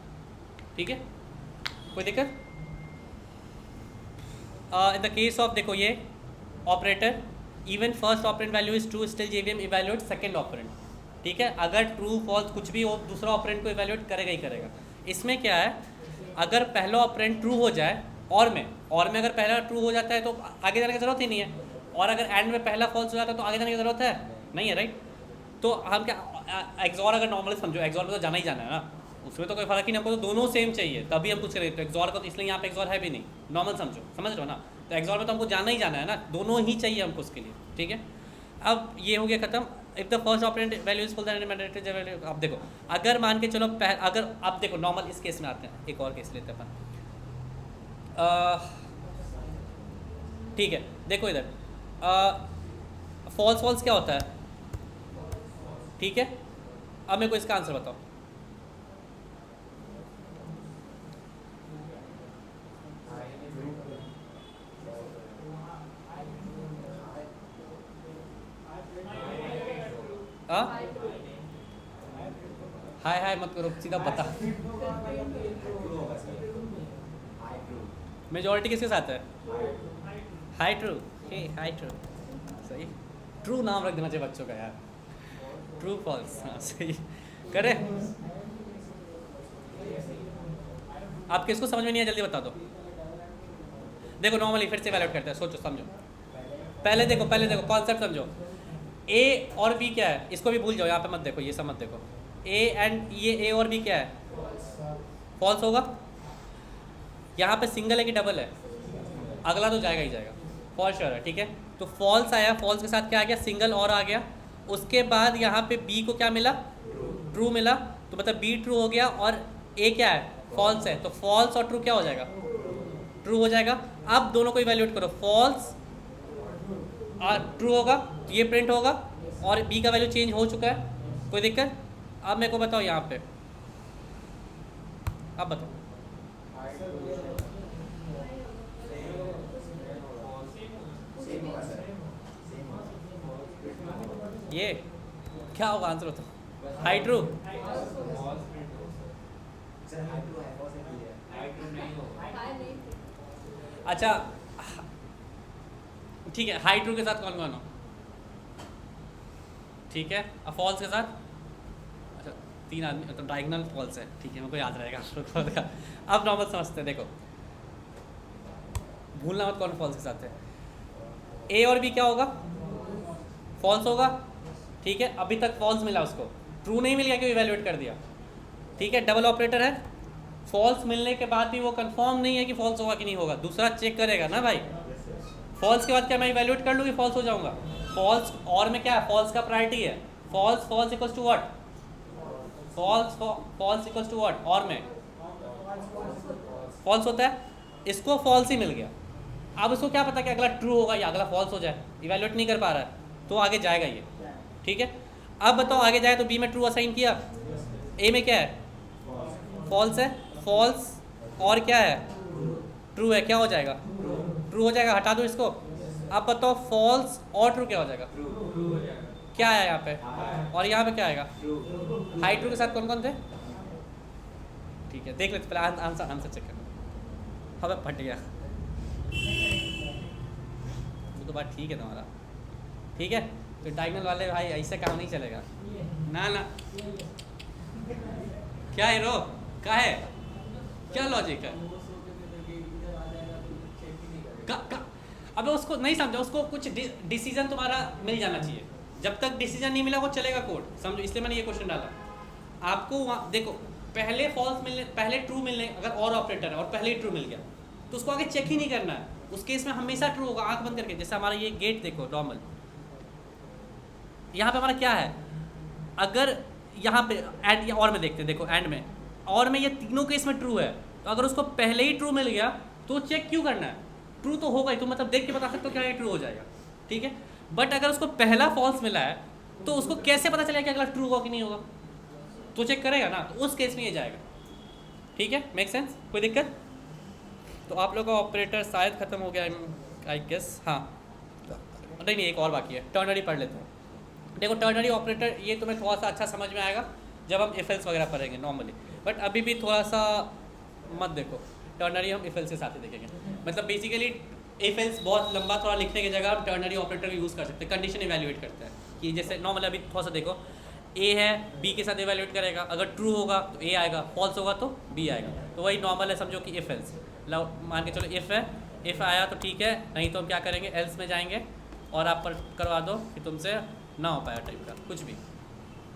ठीक है, कोई दिक्कत? इन द केस ऑफ, देखो ये operator, even first operand value is true, still JVM evaluate second operand. ठीक है, अगर ट्रू फॉल्स कुछ भी हो, दूसरा ऑपरेंट को इवैल्यूएट करेगा ही करेगा। इसमें क्या है, अगर पहला ऑपरेंट ट्रू हो जाए और में अगर पहला ट्रू हो जाता है तो आगे जाने की जरूरत ही नहीं है, और अगर एंड में पहला फॉल्स हो जाता है तो आगे जाने की जरूरत है नहीं है, राइट? तो हम क्या, एक्सॉर अगर नॉर्मली समझो, एक्सॉर में तो जाना ही जाना है ना, उसमें तो कोई फर्क ही नहीं, हमको तो दोनों सेम चाहिए तभी हम कुछ करेंगे। तो एक्सॉर को तो इसलिए यहाँ पे एक्सॉर है भी नहीं, नॉर्मल समझो, समझ रहे हो ना? तो एक्सॉर में तो हमको जाना ही जाना है ना, दोनों ही चाहिए हमको उसके लिए। ठीक है, अब ये हो गया खत्म। If the first operand value is full then mandatory value. अब देखो, अगर मान के चलो अगर आप देखो नॉर्मल इस केस में आते हैं, एक और केस लेते हैं अपन। ठीक है, देखो इधर फॉल्स फॉल्स क्या होता है? ठीक है, अब मेरे को इसका आंसर बताओ। हाय हाय मत करो, सीधा बता। मेजॉरिटी किसके साथ है? High true. हाई ट्रू, सही। ट्रू नाम रख देना चाहिए बच्चों का यार, ट्रू फॉल्स। हाँ सही करे। आप किसको समझ में नहीं है, जल्दी बता दो। देखो नॉर्मली फिर से वैलिडेट करते हैं, सोचो समझो। पहले देखो कॉन्सेप्ट समझो। ए और बी क्या है, इसको भी भूल जाओ, यहाँ पे मत देखो, ये सब मत देखो। ए एंड ये ए और बी क्या है? फॉल्स होगा। यहाँ पे सिंगल है कि डबल है? अगला तो जाएगा ही जाएगा, फॉल्स श्योर है। ठीक है, तो फॉल्स आया, फॉल्स के साथ क्या आ गया? सिंगल और आ गया। उसके बाद यहाँ पे बी को क्या मिला? ट्रू मिला। तो मतलब बी ट्रू हो गया और ए क्या है? फॉल्स है। तो फॉल्स और ट्रू क्या हो जाएगा? ट्रू हो जाएगा। अब दोनों को इवैल्यूएट करो, फॉल्स और ट्रू होगा तो ये प्रिंट होगा, और बी का वैल्यू चेंज हो चुका है। कोई दिक्कत? अब मेरे को बताओ यहाँ पे, अब बताओ ये क्या होगा आंसर? बताओ। High true. अच्छा ठीक है, हाई ट्रू के साथ कौन कौन हो? ठीक है, अब फॉल्स के साथ? अच्छा 3 आदमी, तो डायगोनल फॉल्स है। ठीक है, मेरे को याद रहेगा। अब नॉर्मल समझते हैं, देखो भूलना मत कौन फॉल्स के साथ है। ए और बी क्या होगा? फॉल्स होगा, ठीक है। अभी तक फॉल्स मिला उसको, ट्रू नहीं मिल गया क्यों इवैल्यूएट कर दिया, ठीक है। डबल ऑपरेटर है, फॉल्स मिलने के बाद भी वो कंफर्म नहीं है कि फॉल्स होगा कि नहीं होगा, दूसरा चेक करेगा ना भाई। फॉल्स के बाद क्या मैं इवैल्यूएट कर लूँ कि फॉल्स हो जाऊंगा? फॉल्स और में क्या है, फॉल्स का प्रायोरिटी है। False false equals to what, false equals to what, और में फॉल्स होता है, इसको फॉल्स ही मिल गया। अब इसको क्या पता कि अगला ट्रू होगा या अगला फॉल्स हो जाए, इवैल्यूएट नहीं कर पा रहा है तो आगे जाएगा ये, ठीक है। अब बताओ आगे जाए तो बी में ट्रू असाइन किया, ए में क्या है, फॉल्स है, फॉल्स और क्या है, ट्रू है, क्या हो जाएगा, ट्रू हो जाएगा, हटा दो इसको। अब बताओ फॉल्स और ट्रू क्या हो जाएगा, क्या है यहाँ पे, और यहाँ पे क्या आएगा, हाई ट्रू के साथ कौन कौन थे, ठीक है। देख लेते पहले आंसर चेक करना। हमें फट गया, तो बात ठीक है तुम्हारा, ठीक है। तो डायगोनल वाले भाई ऐसे काम नहीं चलेगा ना ना। क्या है रो, क्या है, क्या लॉजिक है, अबे उसको नहीं समझा, उसको कुछ डिसीजन तुम्हारा मिल जाना चाहिए। जब तक डिसीजन नहीं मिला वो चलेगा कोड, समझो, इसलिए मैंने ये क्वेश्चन डाला आपको। वहाँ देखो, पहले फॉल्स मिलने, पहले ट्रू मिलने, अगर और ऑपरेटर है और पहले ही ट्रू मिल गया तो उसको आगे चेक ही नहीं करना है, उस केस में हमेशा ट्रू होगा, आंख बंद करके। जैसे हमारा ये गेट देखो नॉर्मल, यहाँ पे हमारा क्या है, अगर यहाँ पे एंड या और में देखते हैं, देखो एंड में और में ये तीनों केस में ट्रू है, तो अगर उसको पहले ही ट्रू मिल गया तो चेक क्यों करना है, ट्रू तो होगा ही, तो मतलब देख के बता सकते हो क्या ये ट्रू हो जाएगा, ठीक है। बट अगर उसको पहला फॉल्स मिला है तो उसको कैसे पता चलेगा कि अगला ट्रू होगा कि नहीं होगा, तो चेक करेगा ना, तो उस केस में ये जाएगा, ठीक है। मेक सेंस, कोई दिक्कत? तो आप लोग का ऑपरेटर शायद ख़त्म हो गया आई गेस, हाँ नहीं एक और बाकी है, टर्नरी पढ़ लेते हैं। देखो टर्नरी ऑपरेटर ये तुम्हें थोड़ा सा अच्छा समझ में आएगा जब हम इफ एल्स वगैरह पढ़ेंगे नॉर्मली, बट अभी भी थोड़ा सा मत देखो, टर्नरी हम इफ एल्स के साथ ही देखेंगे। मतलब बेसिकली इफ एल्स बहुत लंबा थोड़ा लिखने की जगह हम टर्नरी ऑपरेटर का यूज़ कर सकते हैं, कंडीशन इवैल्यूएट करते हैं कि जैसे नॉर्मल अभी थोड़ा सा देखो, ए है बी के साथ इवैल्यूएट करेगा, अगर ट्रू होगा तो ए आएगा, फॉल्स होगा तो बी आएगा, तो वही नॉर्मल है, समझो कि इफ एल्स। मान के चलो इफ़ है, इफ़ आया तो ठीक है, नहीं तो हम क्या करेंगे, एल्स में जाएंगे और आप पर करवा दो कि तुमसे ना हो पाया टाइप का कुछ भी,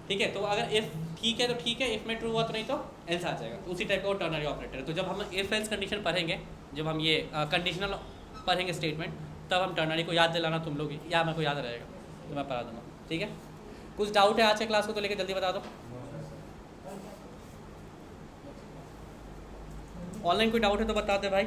ठीक है। तो अगर इफ़ ठीक है तो ठीक है, इफ़ में ट्रू हुआ तो नहीं तो एल्स आ जाएगा, तो उसी टाइप का वो टर्नरी ऑपरेटर है। तो जब हम इफ एल्स कंडीशन पढ़ेंगे, जब हम ये कंडीशनल पढ़ेंगे स्टेटमेंट, तब हम टर्नरी को याद दिलाना तुम लोग, या मेरे को याद रहेगा तो मैं पढ़ा दूँगा, ठीक है। कुछ डाउट है आज के क्लास को तो लेकर जल्दी बता दो। ऑनलाइन कोई डाउट है तो बता दे भाई।